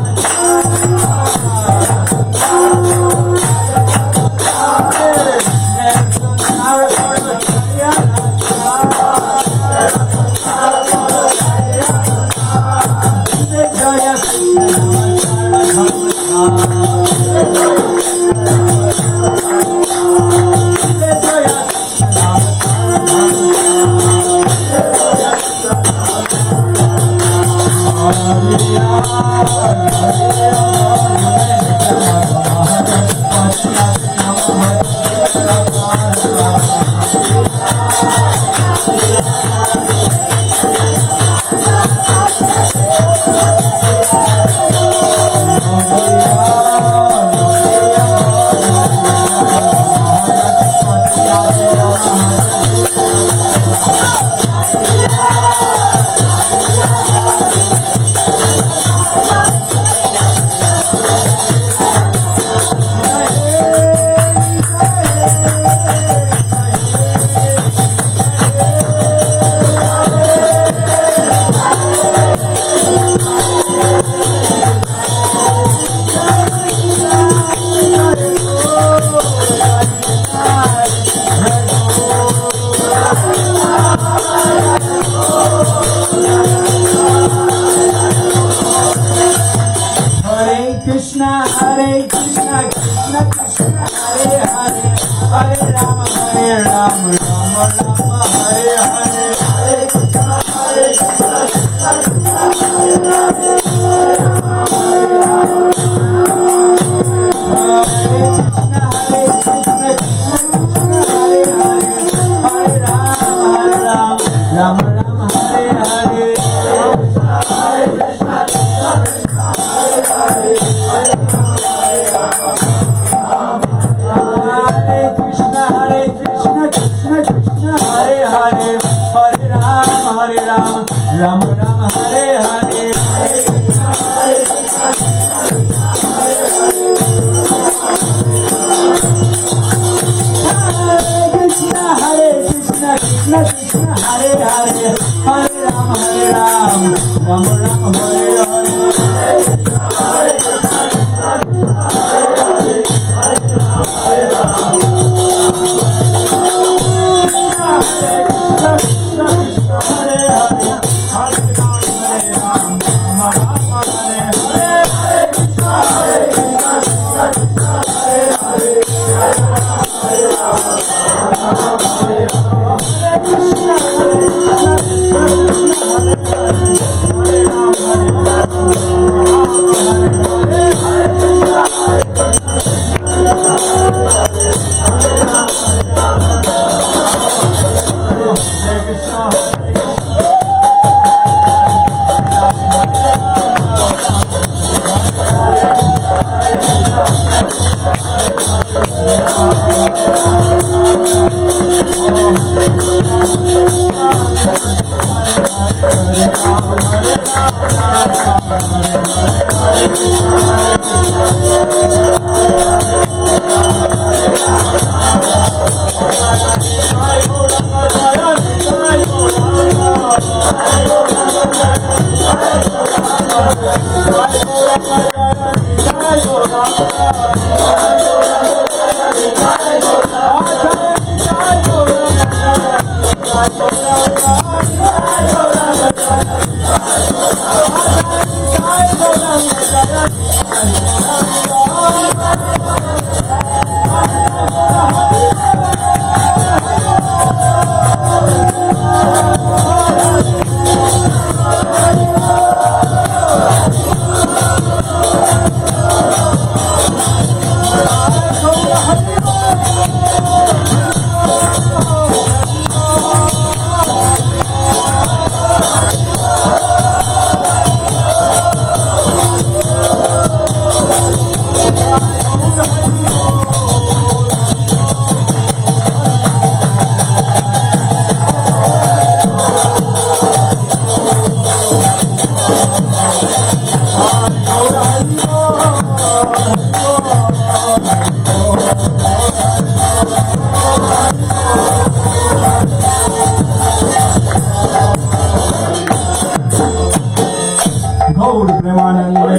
[SPEAKER 9] Gaur Premanande.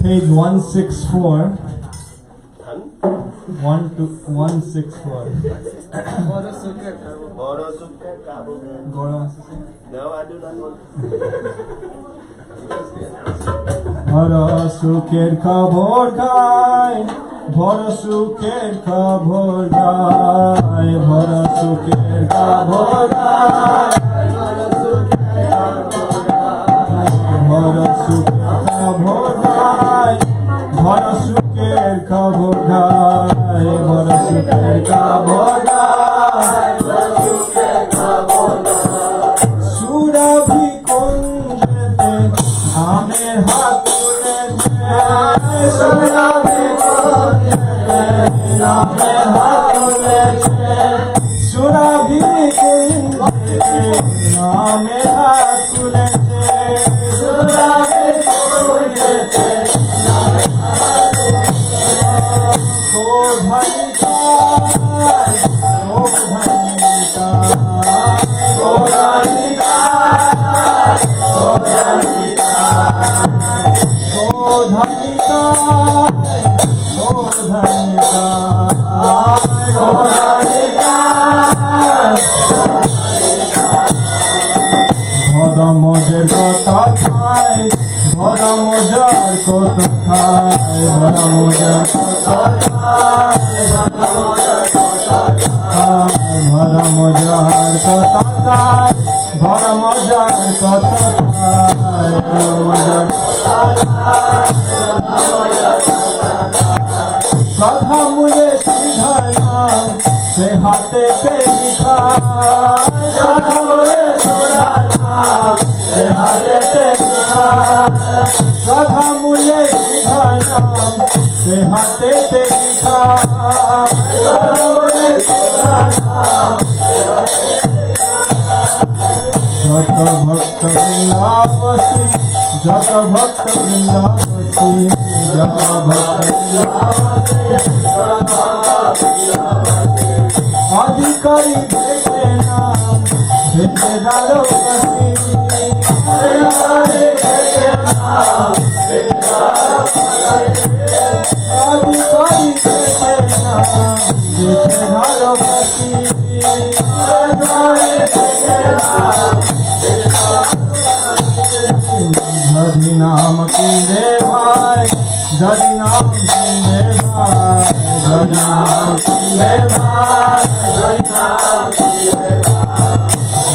[SPEAKER 9] Page 164. 164. Gora wants to sing?
[SPEAKER 5] No, I do not want
[SPEAKER 9] Bhara suker khabor khai, bhara suker khabor khai, bhara suker khabor khai, bhara suker khabor khai, bhara suker khabor khai, bhara suker khabor khai, surabhi kunjete amer hath surabhi kunjete amer hath surabhi kunjete amer hath surabhi kunjete Mojer kota khai, bhara mojar kota khai, bhara mojar kota khai, bhara mojar kota khai, bhara mojar kota khai, bhara Sadha mujhe sidhana, se hate pe likha, sadha mujhe sidhana, se hate pe likha, sadha mujhe sidhana, se hate pe likha, sadha mujhe sidhana, jata bhakta vindavasi, jata bhakta vindavasi, jata bhakta vindavasi, adhikari dekhe naam, dekhe dalo pasi, adhikari dekhe naam, dekhe dalo pasi, adhikari dekhe naam, dekhe dalo pasi, adhikari dekhe naam, dekhe dalo pasi. Jadi naam kinde bhai, jadi naam kinde bhai, jadi naam kinde bhai,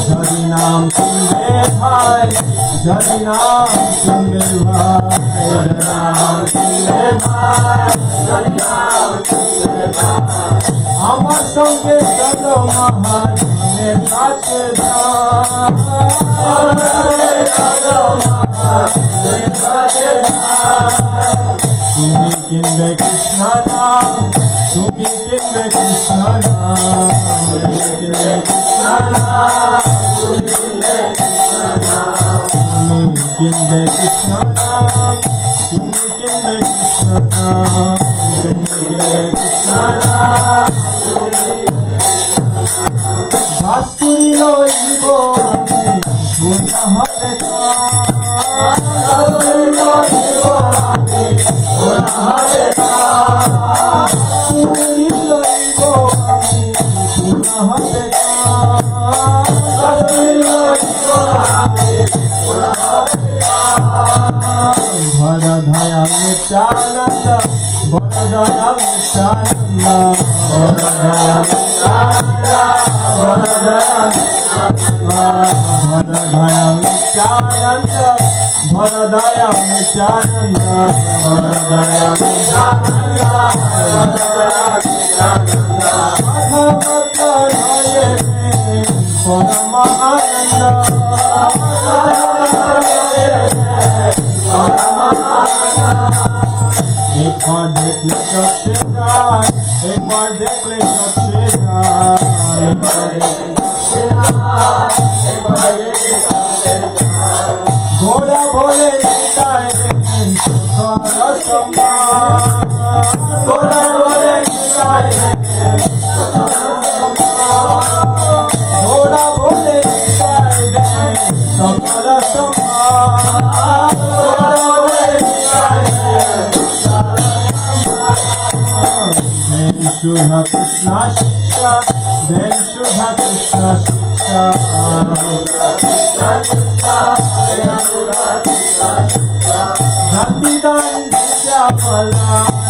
[SPEAKER 9] jadi naam kinde bhai, jadi naam kinde bhai, jadi naam kinde bhai, jadi naam kinde bhai. Amar sange chalo mahajane kache jaan, amar sange chalo mahajane kache jaan. Tumi kinbe Krishna naam, tumi kinbe Krishna naam, tumi kinbe Krishna naam, tumi kinbe Krishna naam, tumi kinbe Krishna naam, tumi kinbe Krishna naam, tumi kinbe Krishna naam. Bhasturi loibo ati, guna hare kaam, bhasturi loibo ati, guna hare kaam, bhasturi loibo ati, guna hare kaam, bhasturi loibo ati, guna hare kaam. Bhara dhaya nityananda, bhara dhaya nityananda, bhara dhaya nityananda, bhara dhaya nityananda, bhara dhaya nityananda, bhara dhaya nityananda, bhara dhaya nityananda. Adha bhakta dhaye parama ananda, adha bhakta dhaye parama ananda. एक बार देख ले चक्षुदान, एक बार देख ले चक्षुदान, एक बार देख ले चक्षुदान, एक बार देख ले चक्षुदान। घोड़ा बोले निताय घोड़ा बोले निताय घोड़ा बोले Nitai Samara Samara Then Shudha Krishna Shiksha, then Shudha Krishna Shiksha. Jatidan Vidya Phala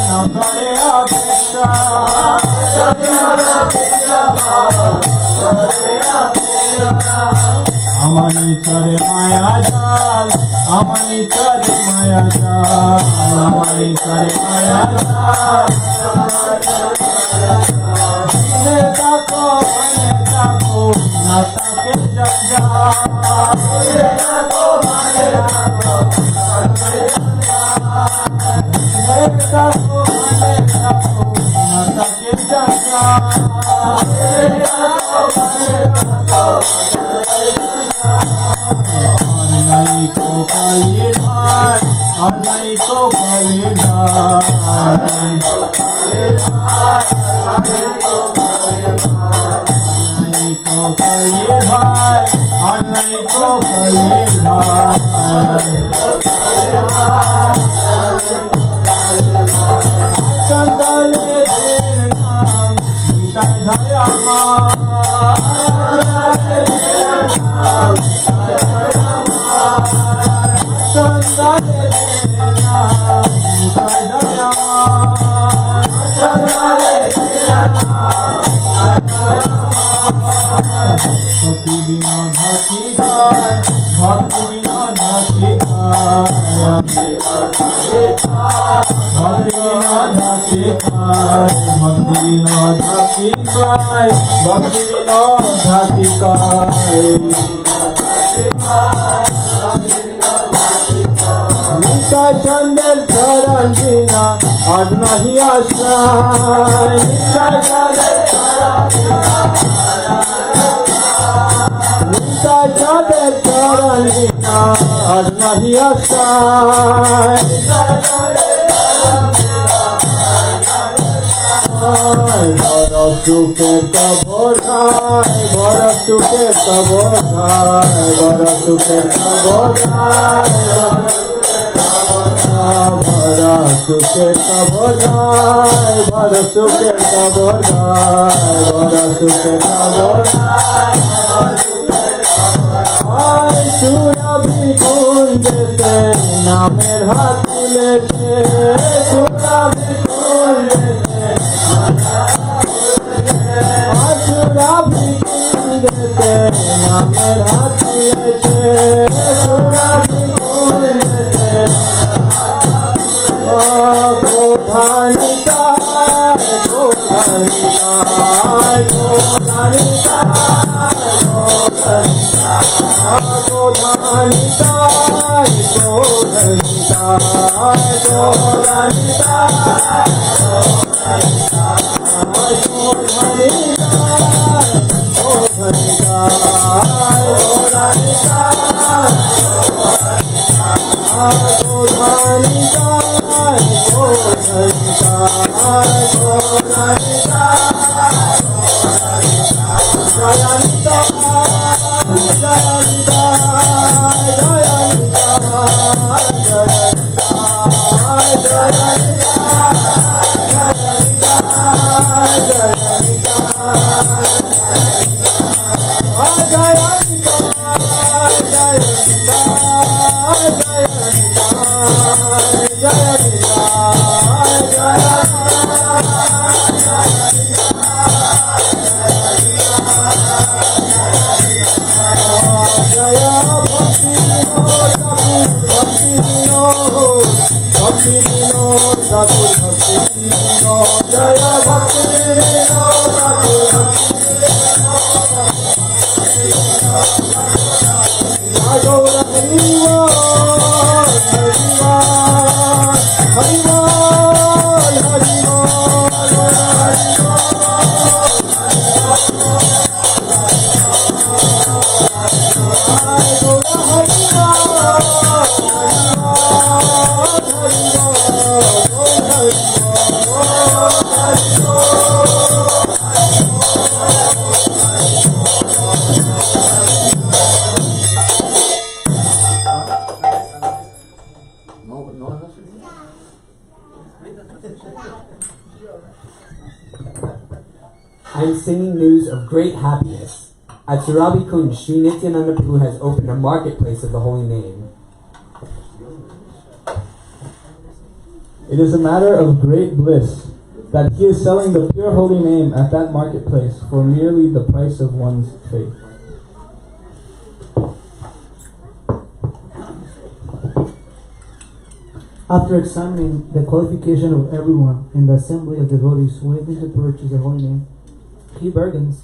[SPEAKER 9] Nagare Apeksha. Amani Chare Maya Jal, Amani Chare Maya Jal, Amani Chare Maya Jal. Neta ko, nata ke janja. Neta ko, nata ke janja. Anai ko kalidhar, anai ko kalidhar, anai ko kalidhar, anai ko kalidhar, anai ko kalidhar. Chandale din naam, nitai dhayama. Bhakti Vinodha Kikar, Bhakti Vinodha Kikar, Bhakti Vinodha Kikar, Bhakti Vinodha Kikar, Bhakti Vinodha Kikar. Nita Chandel Charanjina, aaj nahi aashay. Nita Chandel Nita Chandel Charanjina, aaj nahi aashay. Bharat Sukher ka bodhai, Bharat Sukher ka bodhai, Bharat Sukher ka bodhai. Bharat Sukher ka bodhai, Bharat Sukher ka bodhai, Bharat Sukher ka bodhai. Ay Surabhi kundete namer hath tulete, Surabhi kundete. Ay Surabhi kundete namer hath tulete, Surabhi kundete. Godhanita, Godhanita, Godhanita, Godhanita, Godhanita, Godhanita,
[SPEAKER 10] I am singing news of great happiness. At Surabi Kunj, Sri Nityananda Prabhu has opened a marketplace of the holy name.
[SPEAKER 9] It is a matter of great bliss that he is selling the pure holy name at that marketplace for merely the price of one's faith.
[SPEAKER 11] After examining the qualification of everyone in the assembly of devotees waiting to purchase the holy name, he bargains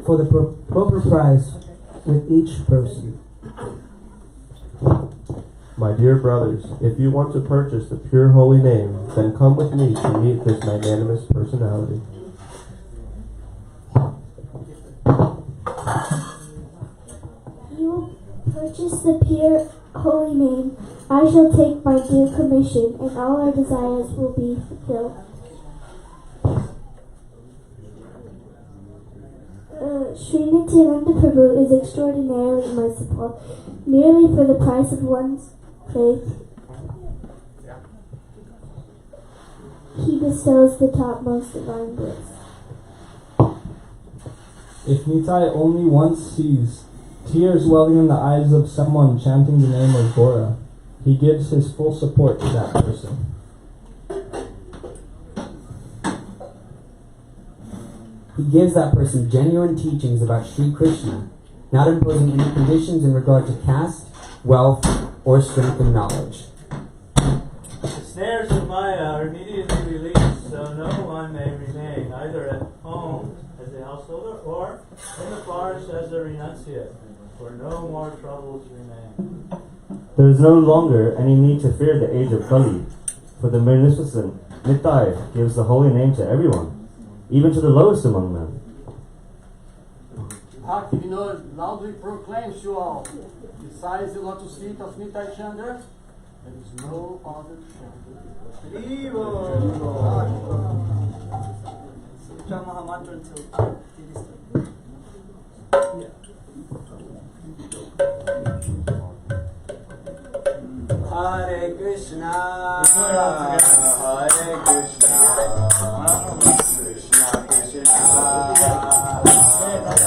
[SPEAKER 11] for the proper price with each person.
[SPEAKER 12] My dear brothers, if you want to purchase the pure holy name, then come with me to meet this magnanimous personality.
[SPEAKER 13] You will purchase the pure holy name. I shall take my due commission, and all our desires will be fulfilled. Sri Nityananda Prabhu is extraordinarily merciful. Merely for the price of one's faith, he bestows the topmost divine bliss.
[SPEAKER 9] If Nitai only once sees tears welling in the eyes of someone chanting the name of Gora, he gives his full support to that person.
[SPEAKER 10] He gives that person genuine teachings about Sri Krishna, not imposing any conditions in regard to caste, wealth, or strength and knowledge.
[SPEAKER 14] The snares of Maya are immediately released, so no one may remain either at home as a householder or in the forest as a renunciate, for no more troubles remain.
[SPEAKER 15] There is no longer any need to fear the age of Kali, for the magnificent Nitai gives the holy name to everyone, even to the lowest among men.
[SPEAKER 8] Bhakti Vinod loudly proclaims to all, besides the lotus feet of Nitai Chandra, there is no other Chandra.
[SPEAKER 5] Mahamantra until Hare Krishna, Hare Krishna, Krishna Krishna, Hare Rama, Hare Rama,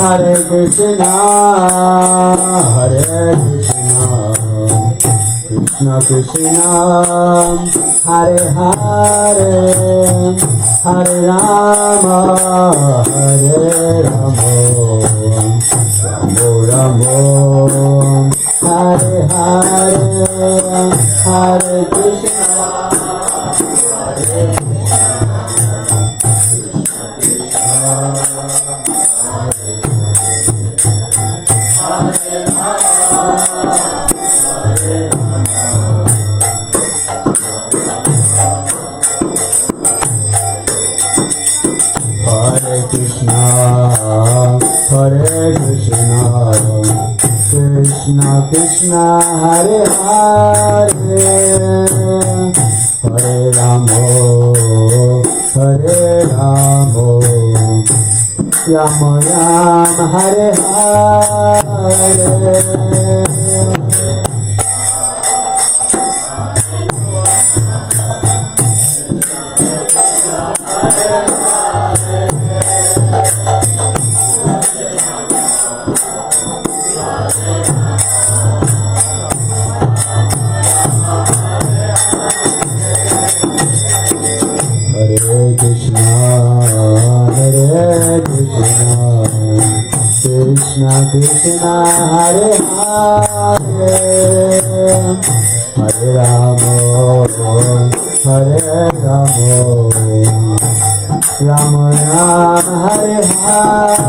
[SPEAKER 9] Hare Krishna, Hare Krishna, Krishna Krishna, Hare Hare, Hare Rama, Hare Rama, Ramo Ramo, Hare Hare, Hare Krishna, Hare Hare Krishna, Krishna Krishna, Hare Hare, Hare Ramo, Hare Ramo, Ramo Rama, Hare Hare. Hare Krishna, Hare Krishna, Krishna Krishna, Hare Hare, Hare Ramo, Hare Ramo, Ramo Rama, Hare Hare.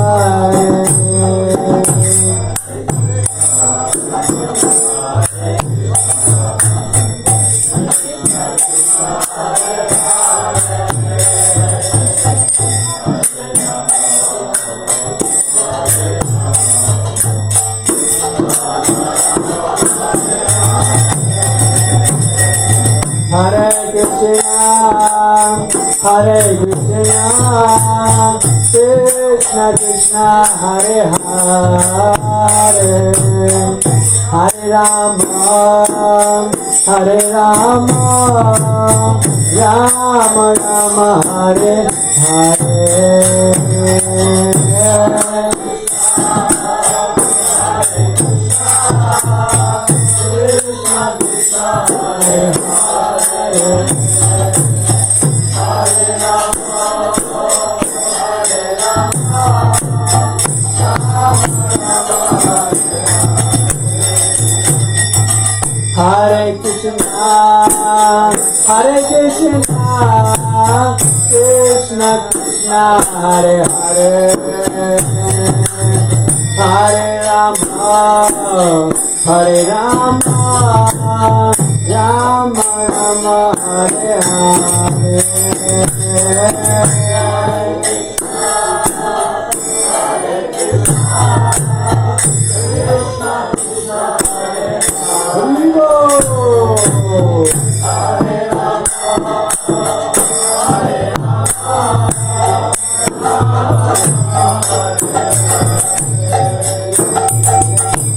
[SPEAKER 5] Hare Krishna, Krishna Krishna, Hare Hare, Hare Rama, Hare Rama, Rama Rama, Hare Hare. Hare Krishna, Hare Krishna, Krishna Krishna, Hare Hare, Hare Rama, Hare Rama, Rama Rama, Hare Hare.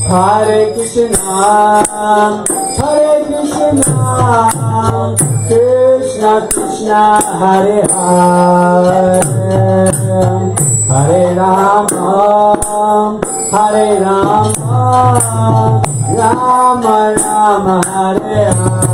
[SPEAKER 5] Hare Krishna, Hare Krishna, Krishna Krishna, Hare Hare, Hare Rama, Hare Rama, Rama Rama, Hare Hare.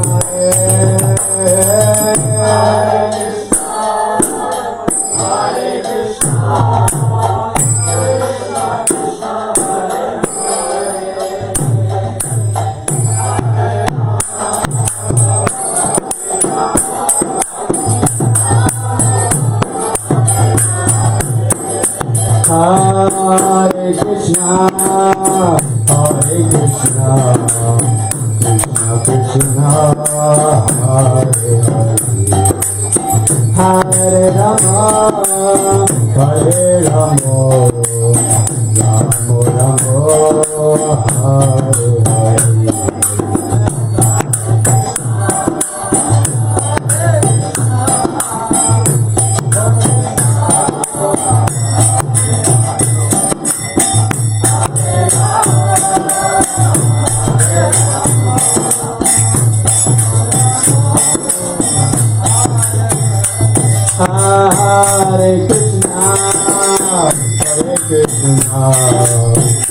[SPEAKER 5] Hare Krishna, Hare Krishna, Krishna Krishna, Hare Hare, Hare Rama, Hare Rama, Rama Rama,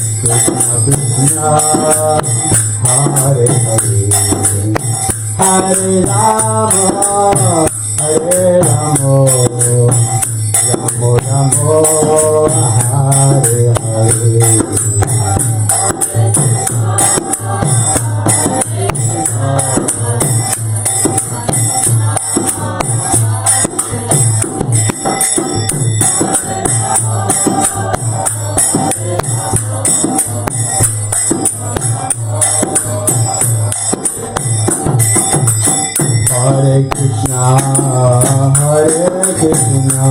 [SPEAKER 5] Hare Hare. Hare Krishna, Hare Krishna,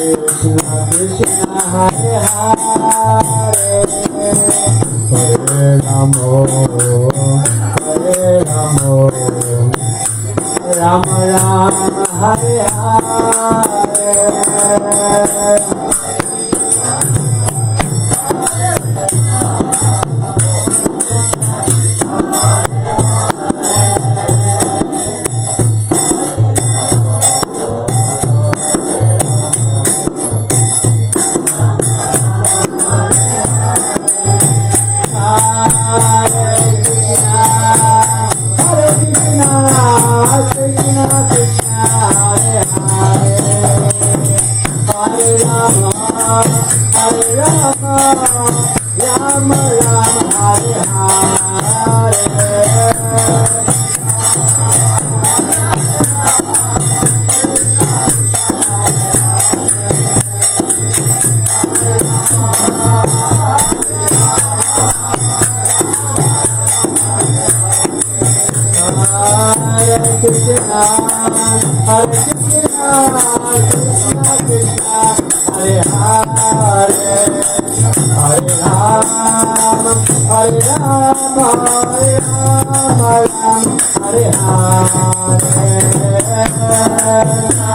[SPEAKER 5] Krishna Krishna, Hare Hare, Hare Rama, Hare Rama, Rama Rama, Hare Hare. Hare Krishna, Hare Krishna, Krishna Krishna, Hare Hare, Hare Rama, Hare Rama, Rama Rama, Hare Hare. Hare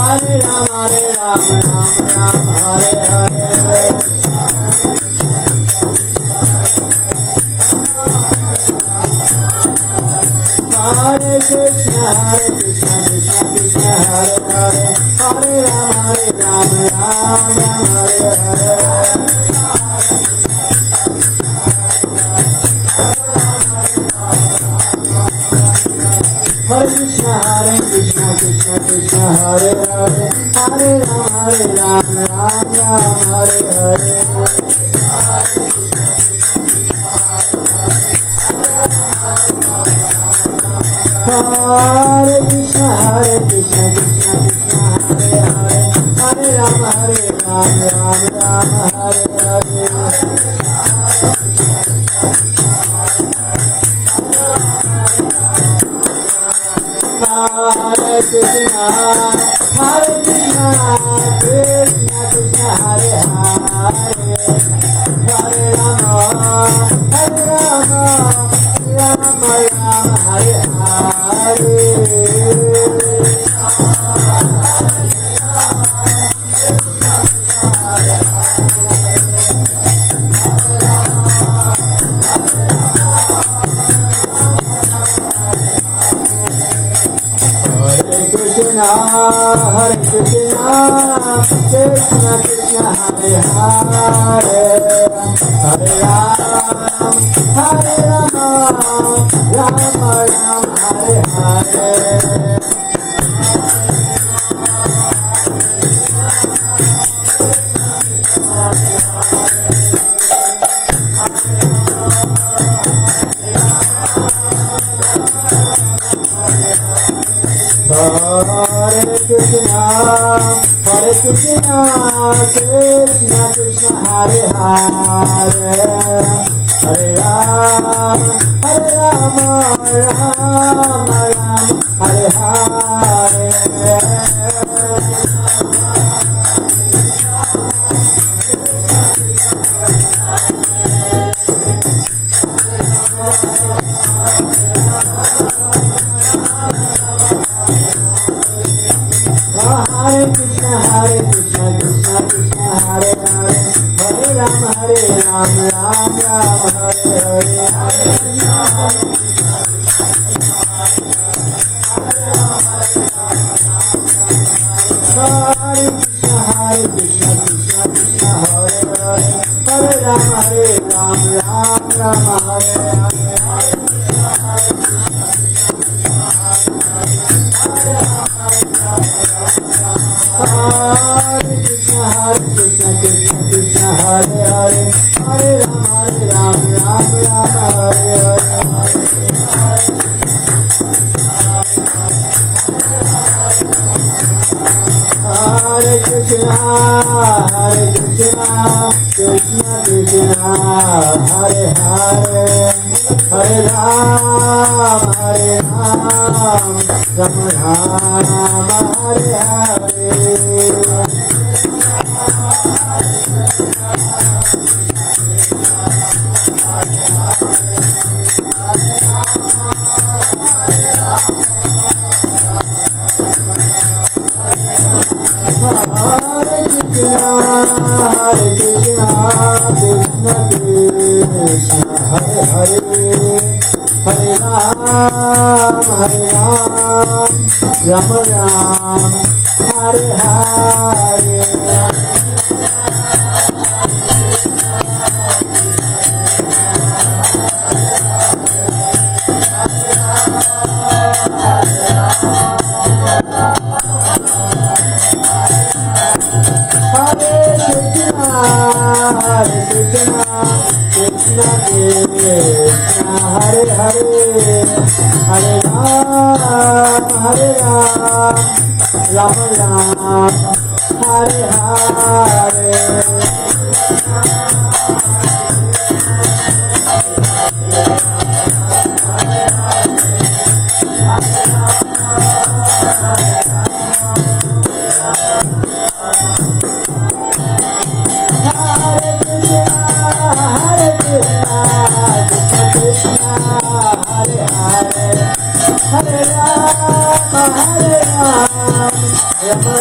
[SPEAKER 5] Hare Ram, Ram Ram, Hare Hare. Hare Krishna, Krishna Krishna, Hare Hare. Hare Ram, Ram Ram, Hare Hare. Hare Krishna, Krishna Krishna, Hare Hare. Hare Ram, Ram Ram, Hare Hare. Hare Krishna, Krishna Krishna, Hare Hare. Hare Ram, Ram Ram, Hare Hare. Hare Krishna, Krishna Krishna, Hare Hare. Hare Rama, Rama Rama, Hare Hare. Krishna, Hare Krishna, Krishna Krishna, Hare Hare. Hare Ram, Rama Ram, Hare Hare. Hare Krishna, Krishna Krishna, Hare Hare. Hare Ram, Rama Ram, Hare Hare. Hare Krishna, Krishna Krishna, Hare Hare. Hare Ram, Ram Ram, Hare Hare. Hare Krishna, Krishna Krishna, Hare Hare. Hare Ram, Ram Hare Hare. Hare Krishna, Krishna Krishna, Hare Hare. Hare Ram, Ram Hare Hare. Hare Krishna, Krishna Krishna, Hare Hare. Hare Ram, Ram Ram, Hare Hare. Hare Krishna, Krishna Krishna, Hare Hare. Hare Ram, Ram Ram, Hare Hare. Hare Krishna, Krishna Krishna, Hare Hare. Hare Ram, Ram Ram, Hare Hare. Hare Ram, Ram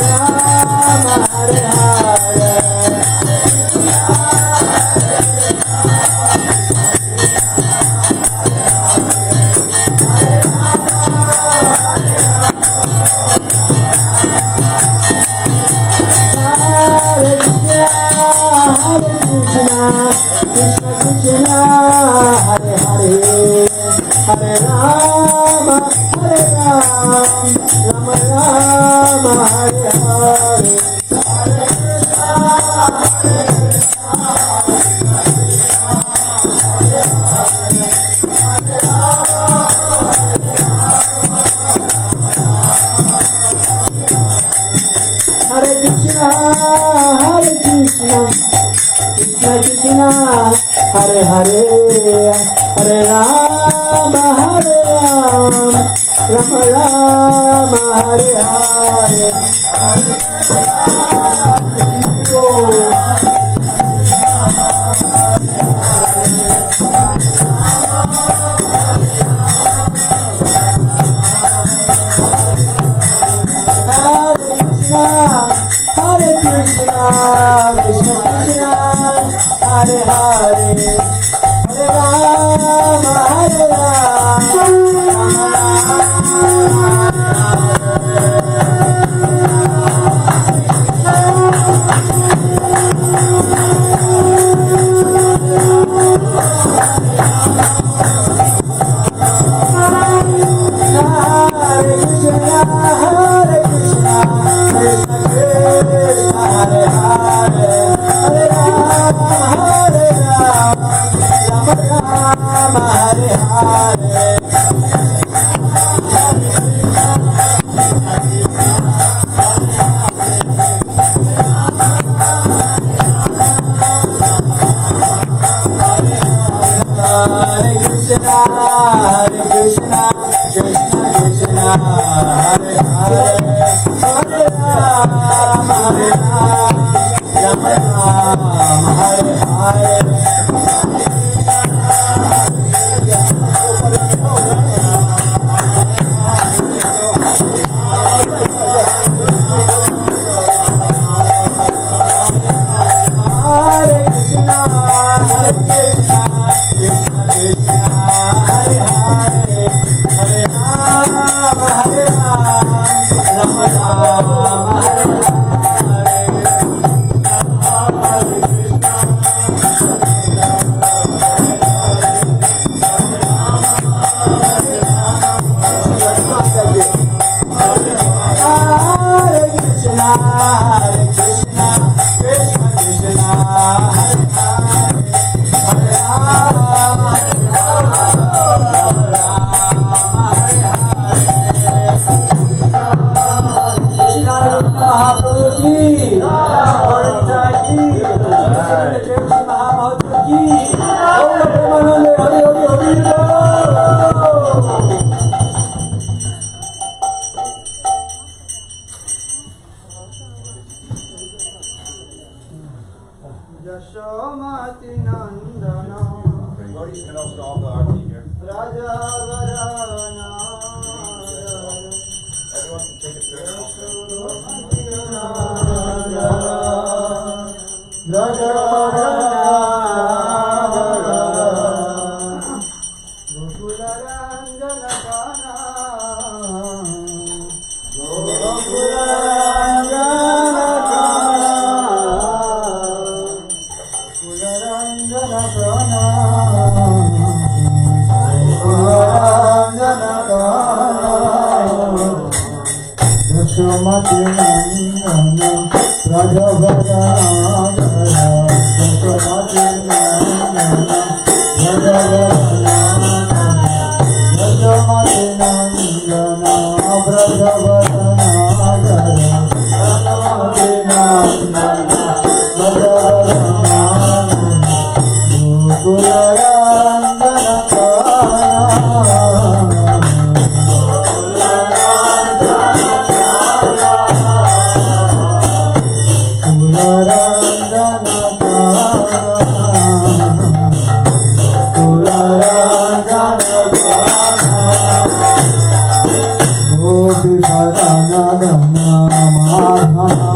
[SPEAKER 5] Kula Radha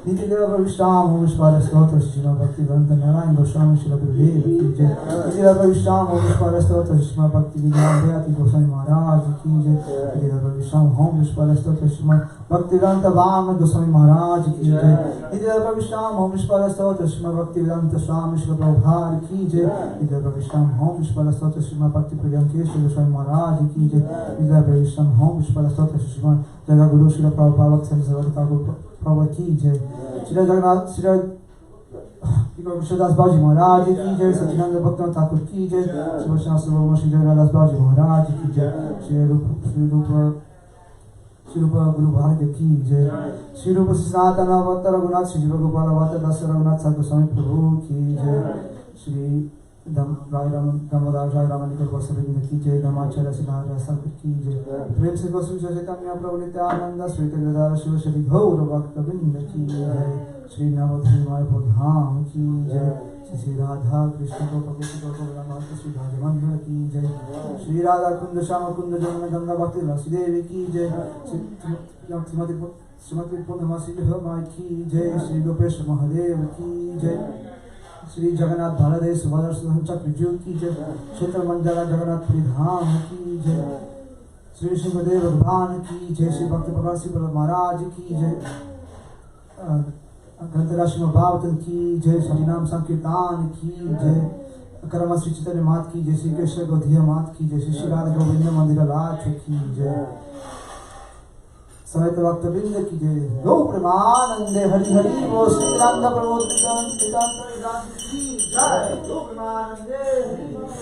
[SPEAKER 11] Nitideva Vishtam Om Vishwara Stotra Shima Bhakti Vanta Narayan Goswami Shila Gurudeva Ki Jai. Nitideva Vishtam Om Vishwara Stotra Shima Bhakti Vidyabhyati Goswami Maharaj Ki Jai. Nitideva Vishtam Om Vishwara Stotra Shima Bhakti Vanta Vama Goswami Maharaj Ki Jai. Nitideva Vishtam Om Vishwara Stotra Shima Bhakti Vedanta Swami Shila Prabhupada Ki Jai. Nitideva Vishtam Om Vishwara Stotra Shima Bhakti Priyankeshwar Goswami Maharaj Ki Jai. Nitideva Vishtam Om Vishwara Stotra Shima Jaga Guru Shila Prabhupada Bhakti Sarvati Thakur Prabhupada Ki Jai. Shri Jagannath, Shri Krishnadas Baji Maharaj Ki Jai, Satyananda Bhaktivinoda Thakur Ki Jai, Shri Vaishnava Subhama Shri Jagannath Baji Maharaj Ki Jai, Shri Rupa Guru Bharati Ki Jai, Shri Rupa Sanatana Avata Raghunath, Shri Jiva Gopala Avata Dasa Raghunath Sadhu Swami Prabhu Ki Jai, Shri Damodar Jai Ramanikar Vasavinda Ki Jai, Dhamacharya Siddhara Sankar Ki Jai, Prem Se Goswami Chaitanya Prabhu Nityananda, Sri Gadadara Shiva Shri Gaura Bhakta Vinda Ki Jai, Shri Namadhi Maya Bodham Ki Jai, Shri Radha Krishna Gopaketi Gopavramata Shri Bhajamandra Ki Jai, Shri Radha Kunda Shama Kunda Jamana Ganga Bhakti Rasi Devi Ki Jai, Srimati Purnamasi Bhamai Ki Jai, Shri Gopesh Mahadev Ki Jai, Shri Jagannath Baladev Subhadra Sudhan Chakra Ki Jai, Kshetra Mandala Jagannath Pridham Ki Jai, Shri Shingadev Bhagwan Ki Jai, Shri Bhakti Prakash Maharaj Ki Jai, Gandharashima Bhavatan Ki Jai, Harinam Sankirtan Ki Jai, Karama Sri Chaitanya Mat Ki Jai, Shri Krishna Godhiya Mat Ki Jai, Shri Radha Govinda Mandira Lach Ki Jai, Sameta Bhakta Vinda Ki Jai, Go Premanande Hari Hari Bo Shri Nanda Prabhu Nityananda Ki Jai, Go Premanande Hari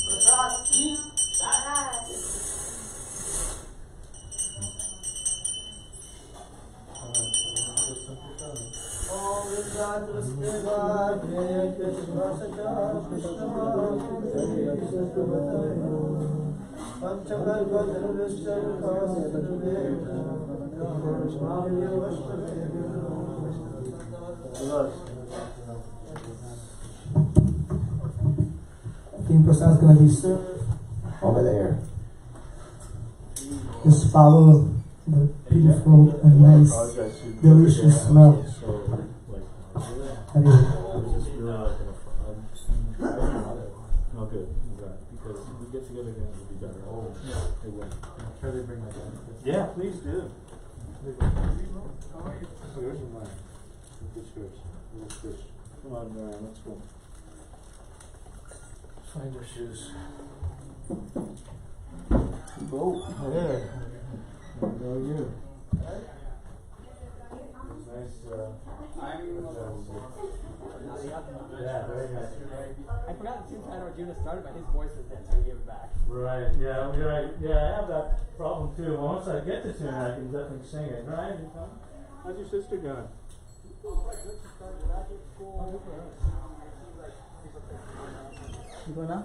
[SPEAKER 11] Prasad Ki Jai. King Prasad is going to be served over there. Just follow the beautiful and nice, delicious smell. Hari.
[SPEAKER 16] No, good. Because if we get together again, it'll be better. Oh, yeah. It will. Try to bring my dad.
[SPEAKER 14] Yeah, please do.
[SPEAKER 16] So yours or mine? Which yours? Which fish? Come on, Brian, let's go.
[SPEAKER 3] Find your shoes.
[SPEAKER 16] Oh, there. There go you. Nice,
[SPEAKER 4] Yeah,
[SPEAKER 14] very nice.
[SPEAKER 4] I forgot the tune time Arjuna started, but his voice was dead, so he gave it back.
[SPEAKER 14] Right, yeah, I have that problem too. Once I get the tune, I can definitely sing it. Right?
[SPEAKER 16] how's your sister going?
[SPEAKER 4] You going now?